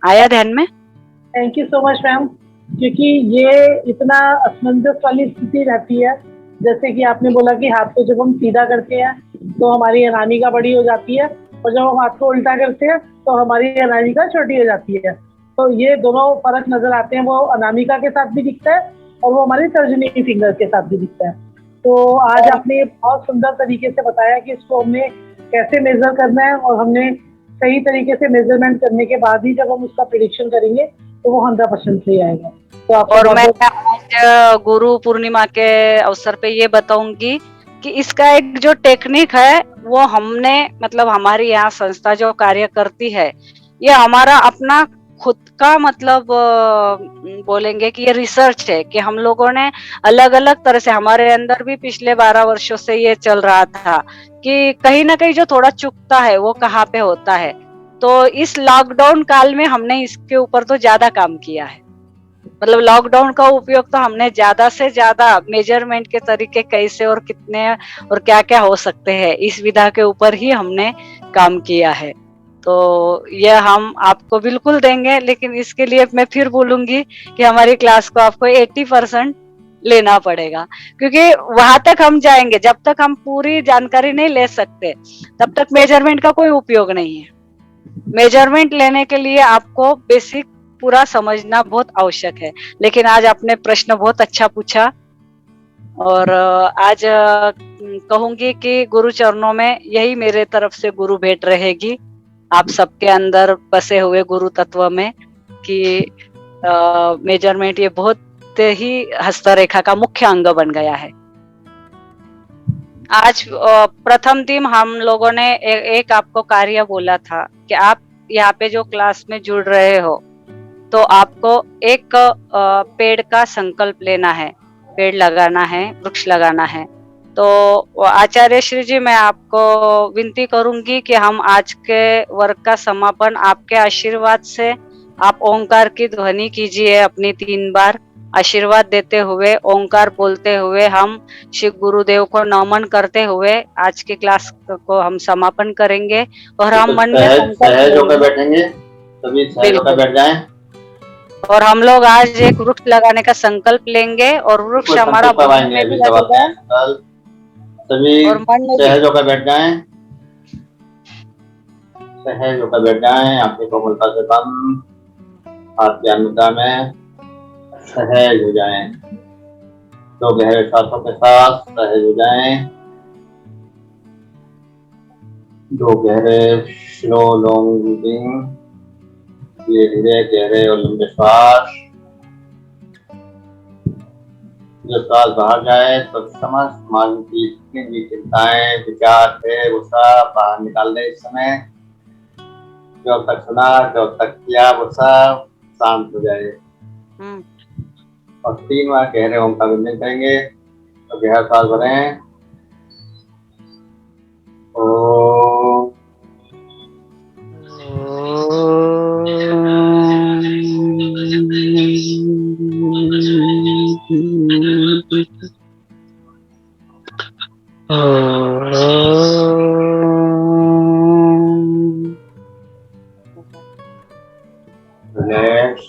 आया ध्यान में? Thank you so much ma'am, क्योंकि ये इतना असमंजस वाली स्थिति रहती है। जैसे कि आपने बोला कि हाथ को जब हम सीधा करते हैं तो हमारी अनामिका बड़ी हो जाती है, और जब हम हाथ को उल्टा करते हैं तो हमारी अनामिका छोटी हो जाती है। तो ये दोनों फर्क नजर आते हैं, वो अनामिका के साथ भी दिखता है और वो हमारी तर्जनी फिंगर के साथ भी दिखता है। तो आज आपने बहुत सुंदर तरीके से बताया कि इसको हमने कैसे मेजर करना है, और हमने सही तरीके से मेजरमेंट करने के बाद ही जब हम उसका प्रिडिक्शन करेंगे तो वो 100% सही आएगा। तो आपको और मैं बहुत आज गुरु पूर्णिमा के अवसर पे ये बताऊंगी कि इसका एक जो टेक्निक है वो हमने, मतलब हमारी यहाँ संस्था जो कार्य करती है, ये हमारा अपना खुद का, मतलब बोलेंगे कि ये रिसर्च है कि हम लोगों ने अलग अलग तरह से, हमारे अंदर भी पिछले 12 वर्षों से ये चल रहा था कि कहीं ना कहीं जो थोड़ा चुकता है वो कहाँ पे होता है। तो इस लॉकडाउन काल में हमने इसके ऊपर तो ज्यादा काम किया है। मतलब लॉकडाउन का उपयोग तो हमने ज्यादा से ज्यादा मेजरमेंट के तरीके कैसे और कितने और क्या क्या हो सकते हैं, इस विधा के ऊपर ही हमने काम किया है। तो यह हम आपको बिल्कुल देंगे, लेकिन इसके लिए मैं फिर बोलूंगी कि हमारी क्लास को आपको 80% लेना पड़ेगा, क्योंकि वहां तक हम जाएंगे जब तक हम पूरी जानकारी नहीं ले सकते तब तक मेजरमेंट का कोई उपयोग नहीं है। मेजरमेंट लेने के लिए आपको बेसिक पूरा समझना बहुत आवश्यक है। लेकिन आज आपने प्रश्न बहुत अच्छा पूछा, और आज कहूंगी कि गुरु चरणों में यही मेरे तरफ से गुरु भेंट रहेगी आप सबके अंदर बसे हुए गुरु तत्व में, कि मेजरमेंट ये बहुत ही हस्तरेखा का मुख्य अंग बन गया है। आज प्रथम दिन हम लोगों ने एक आपको कार्य बोला था कि आप यहाँ पे जो क्लास में जुड़ रहे हो तो आपको एक पेड़ का संकल्प लेना है, पेड़ लगाना है, वृक्ष लगाना है। तो आचार्य श्री जी, मैं आपको विनती करूंगी कि हम आज के वर्ग का समापन आपके आशीर्वाद से, आप ओंकार की ध्वनि कीजिए अपनी 3 बार, आशीर्वाद देते हुए, ओंकार बोलते हुए, हम श्री गुरुदेव को नमन करते हुए आज की क्लास को हम समापन करेंगे। और हम मन में सहज होकर बैठेंगे, सभी सहज होकर बैठ जाएं। और हम लोग आज एक वृक्ष लगाने का संकल्प लेंगे, और वृक्ष हमारा मन में भी लगेगा सभी और मन में सहज होकर बैठ जाएं, सहज होकर बैठ जाएं। आंखें कोमलता से बंद, हाथ की मुद्रा में सहज हो जाएं। 2 गहरे सांसों के साथ सहज हो जाएं। 2 गहरे स्लो लॉन्ग ब्रीदिंग, धीरे धीरे गहरे और लंबे श्वास। जो श्वास बाहर जाए तो समस्त मन की जितनी भी चिंताएं, विचार थे, वो सब बाहर निकाल दे इस समय। जो तक सुना, जो तक किया, वो सब शांत हो जाए। और 3 बार गहरे ओम का गुंजन करेंगे। तो गहरा श्वास भरें। ओम। रिलैक्स।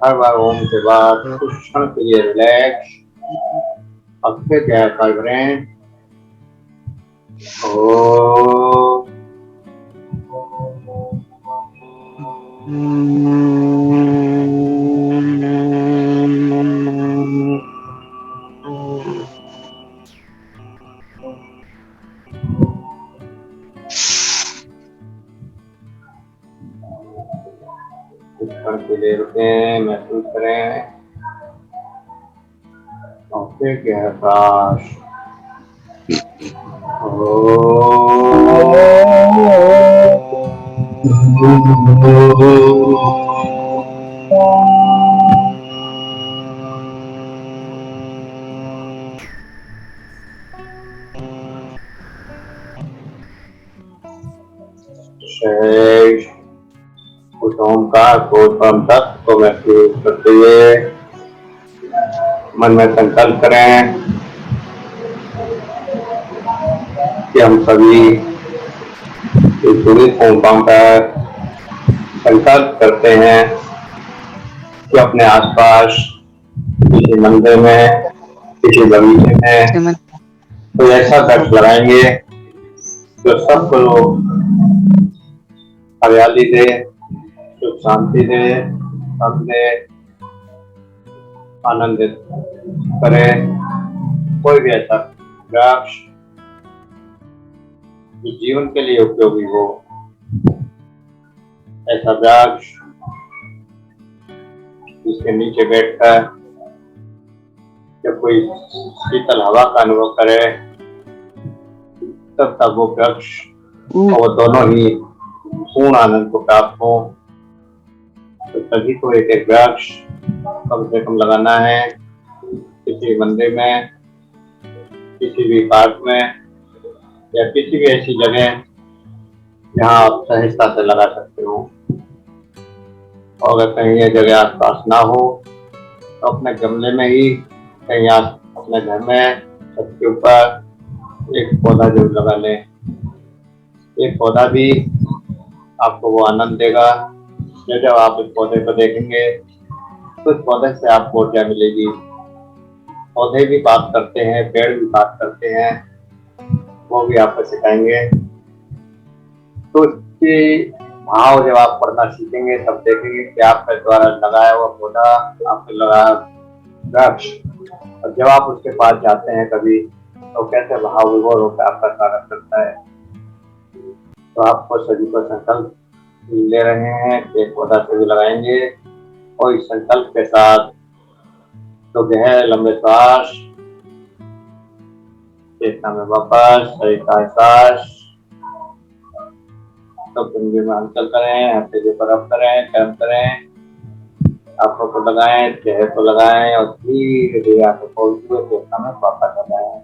हर बार ओम के बाद कुछ क्षण के लिए रिलैक्स। अब फिर गहरा श्वास भरें। ओम। कुछ क्षण के लिए रुकें, महसूस करें और फिर गहरा सांस। शेष उस ओमकार को परम तत्व को महसूस करते हुए मन में संकल्प करें कि हम सभी इस सुनित ओमकार का संकल्प करते हैं कि अपने आसपास किसी मंदिर में, किसी बगीचे में कोई ऐसा वृक्ष लगाएंगे जो सबको लोग हरियाली दे, सुख शांति दे, हमने आनंदित करे। कोई भी ऐसा वृक्ष जो जीवन के लिए उपयोगी हो, ऐसा वृक्ष जिसके नीचे बैठकर जब कोई शीतल हवा का अनुभव करे तब वो वृक्ष और वो दोनों ही पूर्ण आनंद को प्राप्त हो। तो सभी को एक एक वृक्ष कम से कम लगाना है, किसी मंदिर में, किसी भी पार्क में या किसी भी ऐसी जगह जहाँ आप सहजता से लगा सकते हो। और अगर कहीं ये जगह आसपास ना हो तो अपने गमले में ही कहीं आप अपने घर में छत के ऊपर एक पौधा जरूर लगा लें। एक पौधा भी आपको वो आनंद देगा जब आप इस पौधे को देखेंगे तो इस पौधे से आपको ऊर्जा मिलेगी। पौधे भी बात करते हैं, पेड़ भी बात करते हैं, वो भी आपको सिखाएंगे। तो इसके भाव जब आप पढ़ना सीखेंगे तब देखेंगे कि आपके द्वारा लगाया हुआ पौधा, आपने लगाया वृक्ष, और जब आप उसके पास जाते हैं कभी तो कैसे भाव विभोर होकर आपका स्वागत करता है। तो आपको सभी को संकल्प ले रहे हैं कि एक पौधा सभी लगाएंगे और इस संकल्प के साथ तो गहरे लंबे श्वास, चेतना में वापस सही सांस, तो कंधे में हलचल करें, हथेली पर रब करें, कर्म करें, आंखों को लगाएं, चेहरे को लगाएं और धीरे धीरे आंखें खोलते हुए चेतना में वापस लगाएं।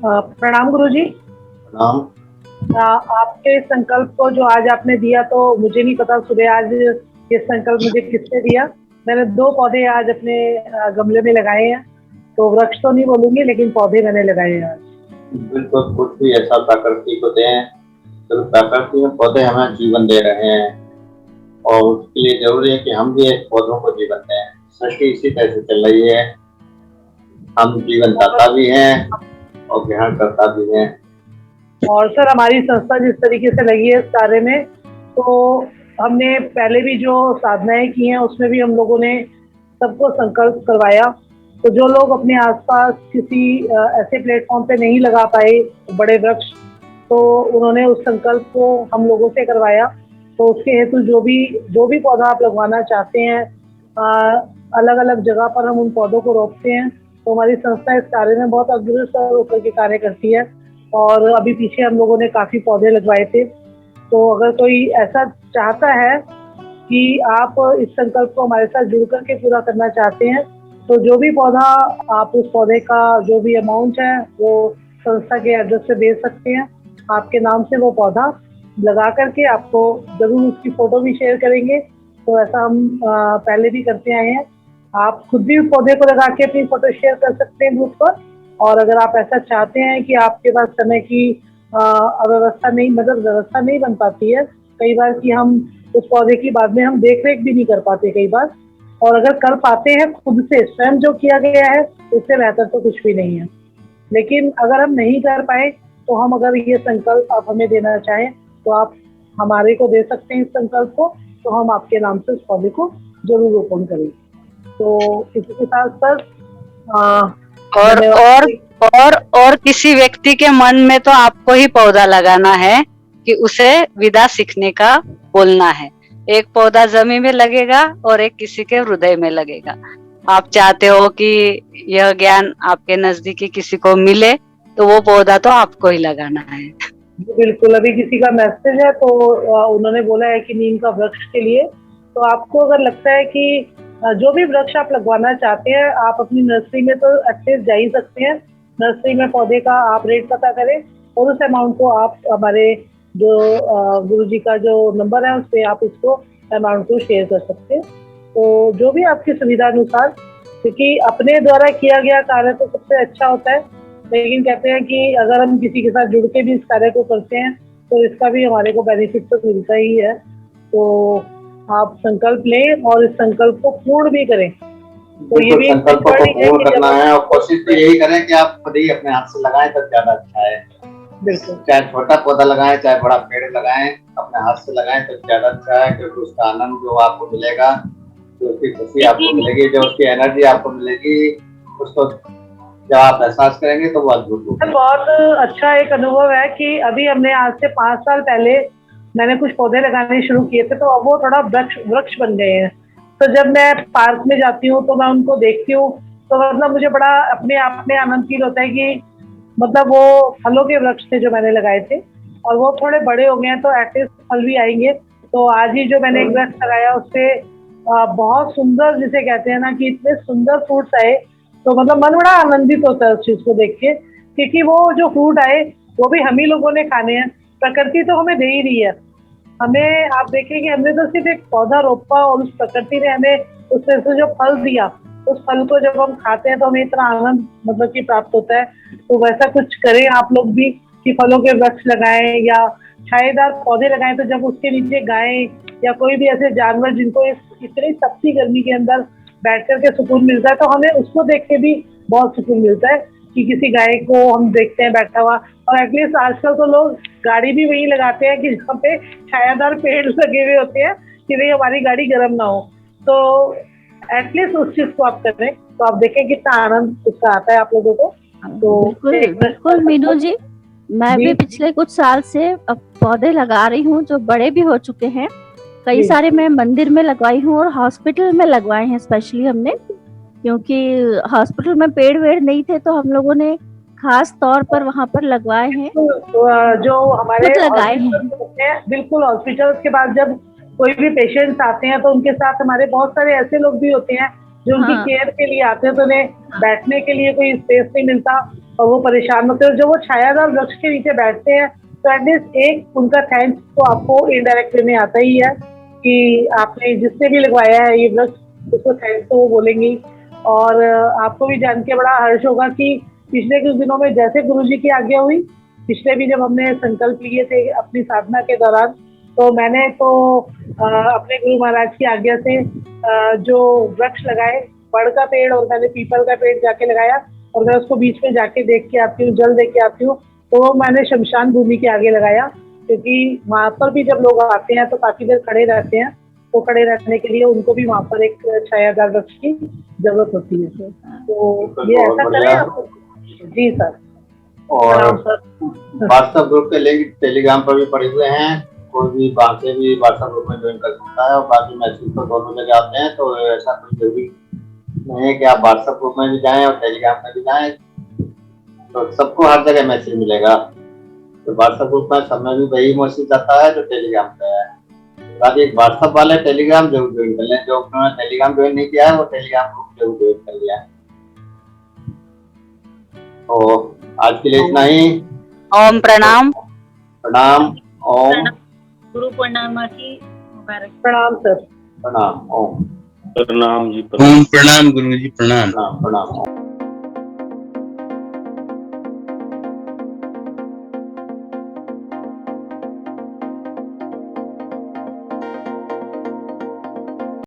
प्रणाम गुरुजी। प्रणाम। आपके संकल्प को जो आज आपने दिया तो मुझे नहीं पता सुबह आज ये संकल्प मुझे किसने दिया। मैंने 2 पौधे आज अपने गमले में लगाए हैं, तो वृक्ष तो नहीं बोलूंगी लेकिन पौधे मैंने लगाए हैं आज। बिल्कुल, कुछ भी ऐसा प्रकृति को दें तो प्रकृति में पौधे हमें जीवन दे रहे हैं और उसके लिए जरूरी है कि हम भी एक पौधों को जीवन दें। सृष्टि इसी तरह से चल रही है, हम जीवन दाता भी हैं और ग्रहण करता भी हैं। और सर हमारी संस्था जिस तरीके से लगी है इस कार्य में, तो हमने पहले भी जो साधनाएं की हैं उसमें भी हम लोगों ने सबको संकल्प करवाया। तो जो लोग अपने आसपास किसी ऐसे प्लेटफॉर्म पे नहीं लगा पाए बड़े वृक्ष, तो उन्होंने उस संकल्प को हम लोगों से करवाया। तो उसके हेतु जो भी पौधा आप लगवाना चाहते हैं, अलग अलग जगह पर हम उन पौधों को रोपते हैं। तो हमारी संस्था इस कार्य में बहुत अग्रसर होकर के कार्य करती है और अभी पीछे हम लोगों ने काफ़ी पौधे लगवाए थे। तो अगर कोई ऐसा चाहता है कि आप इस संकल्प को हमारे साथ जुड़ करके पूरा करना चाहते हैं, तो जो भी पौधा आप उस पौधे का जो भी अमाउंट है वो संस्था के एड्रेस से दे सकते हैं। आपके नाम से वो पौधा लगा करके आपको जरूर उसकी फोटो भी शेयर करेंगे। तो ऐसा हम पहले भी करते आए हैं। आप खुद भी उस पौधे को लगा के अपनी फोटो शेयर कर सकते हैं ग्रुप पर। और अगर आप ऐसा चाहते हैं कि आपके पास समय की व्यवस्था नहीं बन पाती है कई बार कि हम उस पौधे की बाद में हम देख रेख भी नहीं कर पाते कई बार, और अगर कर पाते हैं खुद से स्वयं जो किया गया है उससे बेहतर तो कुछ भी नहीं है। लेकिन अगर हम नहीं कर पाए तो हम अगर ये संकल्प आप हमें देना चाहें तो आप हमारे को दे सकते हैं इस संकल्प को, तो हम आपके नाम से उस पौधे को जरूर रोपण करेंगे। तो इसी के साथ सर और किसी व्यक्ति के मन में तो आपको ही पौधा लगाना है कि उसे विदा सीखने का बोलना है। एक पौधा जमीन में लगेगा और एक किसी के हृदय में लगेगा। आप चाहते हो कि यह ज्ञान आपके नजदीकी किसी को मिले तो वो पौधा तो आपको ही लगाना है। बिल्कुल, अभी किसी का मैसेज है तो उन्होंने बोला है कि नीम का वृक्ष के लिए, तो आपको अगर लगता है कि जो भी वृक्ष आप लगवाना चाहते हैं, आप अपनी नर्सरी में तो एटलीस्ट जा ही सकते हैं। नर्सरी में पौधे का आप रेट पता करें और उस अमाउंट को आप हमारे जो गुरुजी का जो नंबर है उस पर आप उसको अमाउंट को शेयर कर सकते हैं। तो जो भी आपकी सुविधा अनुसार, क्योंकि अपने द्वारा किया गया कार्य तो सबसे अच्छा होता है, लेकिन कहते हैं कि अगर हम किसी के साथ जुड़ के भी इस कार्य को करते हैं तो इसका भी हमारे को बेनिफिट तो मिलता ही है। तो आप संकल्प लें और इस संकल्प को पूर्ण भी करें। तो ये भी संकल्प को पूर्ण करना है और कोशिश तो यही करें कि आप खुद ही अपने हाथ से लगाएं तो ज्यादा अच्छा है। बिल्कुल, चाहे छोटा पौधा लगाएं चाहे बड़ा पेड़ लगाएं, अपने हाथ से लगाएं तो ज्यादा अच्छा है, क्योंकि उसका आनंद जो आपको मिलेगा, जो उसकी खुशी आपको मिलेगी, जो उसकी एनर्जी आपको मिलेगी, उसको जब आप एहसास करेंगे तो वो अद्भुत होगा। बहुत अच्छा एक अनुभव है कि अभी हमने आज से 5 साल पहले मैंने कुछ पौधे लगाने शुरू किए थे, तो अब वो थोड़ा वृक्ष बन गए हैं। तो जब मैं पार्क में जाती हूँ तो मैं उनको देखती हूँ तो मतलब मुझे बड़ा अपने आप में आनंद फील होता है कि मतलब वो फलों के वृक्ष थे जो मैंने लगाए थे और वो थोड़े बड़े हो गए हैं, तो एटलीस्ट फल भी आएंगे। तो आज ही जो मैंने एक वृक्ष लगाया उससे बहुत सुंदर, जिसे कहते हैं ना कि इतने सुंदर फ्रूट्स आए, तो मतलब मन बड़ा आनंदित होता है उस चीज को देख के, क्योंकि वो जो फ्रूट आए वो भी हम ही लोगों ने खाने हैं। प्रकृति तो हमें दे ही रही है। हमें, आप देखें कि हमने तो सिर्फ एक पौधा रोपा और उस प्रकृति ने हमें उसमें से जो फल दिया, उस फल को जब हम खाते हैं तो हमें इतना आनंद मतलब कि प्राप्त होता है। तो वैसा कुछ करें आप लोग भी कि फलों के वृक्ष लगाएं या छायेदार पौधे लगाएं, तो जब उसके नीचे गायें या कोई भी ऐसे जानवर जिनको इतनी तपती गर्मी के अंदर बैठ कर के सुकून मिलता है, तो हमें उसको देख के भी बहुत सुकून मिलता है कि किसी गाय को हम देखते हैं बैठा हुआ। और एटलीस्ट आजकल तो लोग गाड़ी भी वही लगाते हैं कि जहाँ पे छायादार पेड़ लगे हुए होते हैं कि भाई हमारी गाड़ी गर्म ना हो। तो एटलीस्ट उस चीज को आप करें तो आप देखें कितना आनंद उसका आता है आप लोगों को। तो बिल्कुल बिल्कुल मीनू जी, मैं भी पिछले कुछ साल से अब पौधे लगा रही हूँ जो बड़े भी हो चुके हैं। कई सारे मैं मंदिर में लगवाई हूँ और हॉस्पिटल में लगवाए हैं स्पेशली हमने, क्योंकि हॉस्पिटल में पेड़ वेड़ नहीं थे तो हम लोगों ने खास तौर पर वहाँ पर लगवाए हैं। जो हमारे लगाए हैं बिल्कुल हॉस्पिटल के बाद जब कोई भी पेशेंट्स आते हैं तो उनके साथ हमारे बहुत सारे ऐसे लोग भी होते हैं जो उनकी केयर के लिए आते हैं, तो उन्हें बैठने के लिए कोई स्पेस नहीं मिलता और वो परेशान होते हैं। जो वो छायादार वृक्ष के नीचे बैठते हैं तो एटलीस्ट एक उनका थैंक्स तो आपको इनडायरेक्ट में आता ही है कि आपने जिसने भी लगवाया है ये वृक्ष उसको थैंक्स तो वो बोलेंगी। और आपको भी जान के बड़ा हर्ष होगा कि पिछले कुछ दिनों में जैसे गुरुजी की आज्ञा हुई, पिछले भी जब हमने संकल्प लिए थे अपनी साधना के दौरान, तो मैंने तो अपने गुरु महाराज की आज्ञा से जो वृक्ष लगाए, बड़ का पेड़ और मैंने पीपल का पेड़ जाके लगाया, और मैं उसको बीच में जाके देख के आती हूँ, जल देख के आती हूँ, तो वो मैंने शमशान भूमि के आगे लगाया, क्योंकि वहां पर भी जब लोग आते हैं तो काफी देर खड़े रहते हैं, तो खड़े रहने के लिए उनको भी वहां पर एक छायादार वृक्ष की जरूरत होती है। तो ये ऐसा करें। जी सर। और व्हाट्सएप ग्रुप के लिंक टेलीग्राम पर भी पड़े हुए हैं, कोई भी वहाँ से भी व्हाट्सएप ग्रुप में ज्वाइन कर सकता है। और बाकी मैसेज तो दोनों जगह आते हैं, तो ऐसा कोई जरूरी नहीं है कि आप व्हाट्सएप ग्रुप में भी जाएं और टेलीग्राम में भी जाएं, तो सबको हर जगह मैसेज मिलेगा। तो व्हाट्सएप ग्रुप में सब में भी वही मैसेज आता है जो टेलीग्राम पे है। बाकी एक व्हाट्सएप वाले टेलीग्राम जरूर ज्वाइन कर लें, जो उन्होंने टेलीग्राम ज्वाइन नहीं किया है वो टेलीग्राम ग्रुप जरूर ज्वाइन कर लिया है। तो आज के लिए इतना ही। ओम प्रणाम। प्रणाम। ओम गुरु पूर्णिमा की मुबारक। प्रणाम सर। प्रणाम। ओम प्रणाम जी। ओम प्रणाम गुरु जी। प्रणाम। प्रणाम।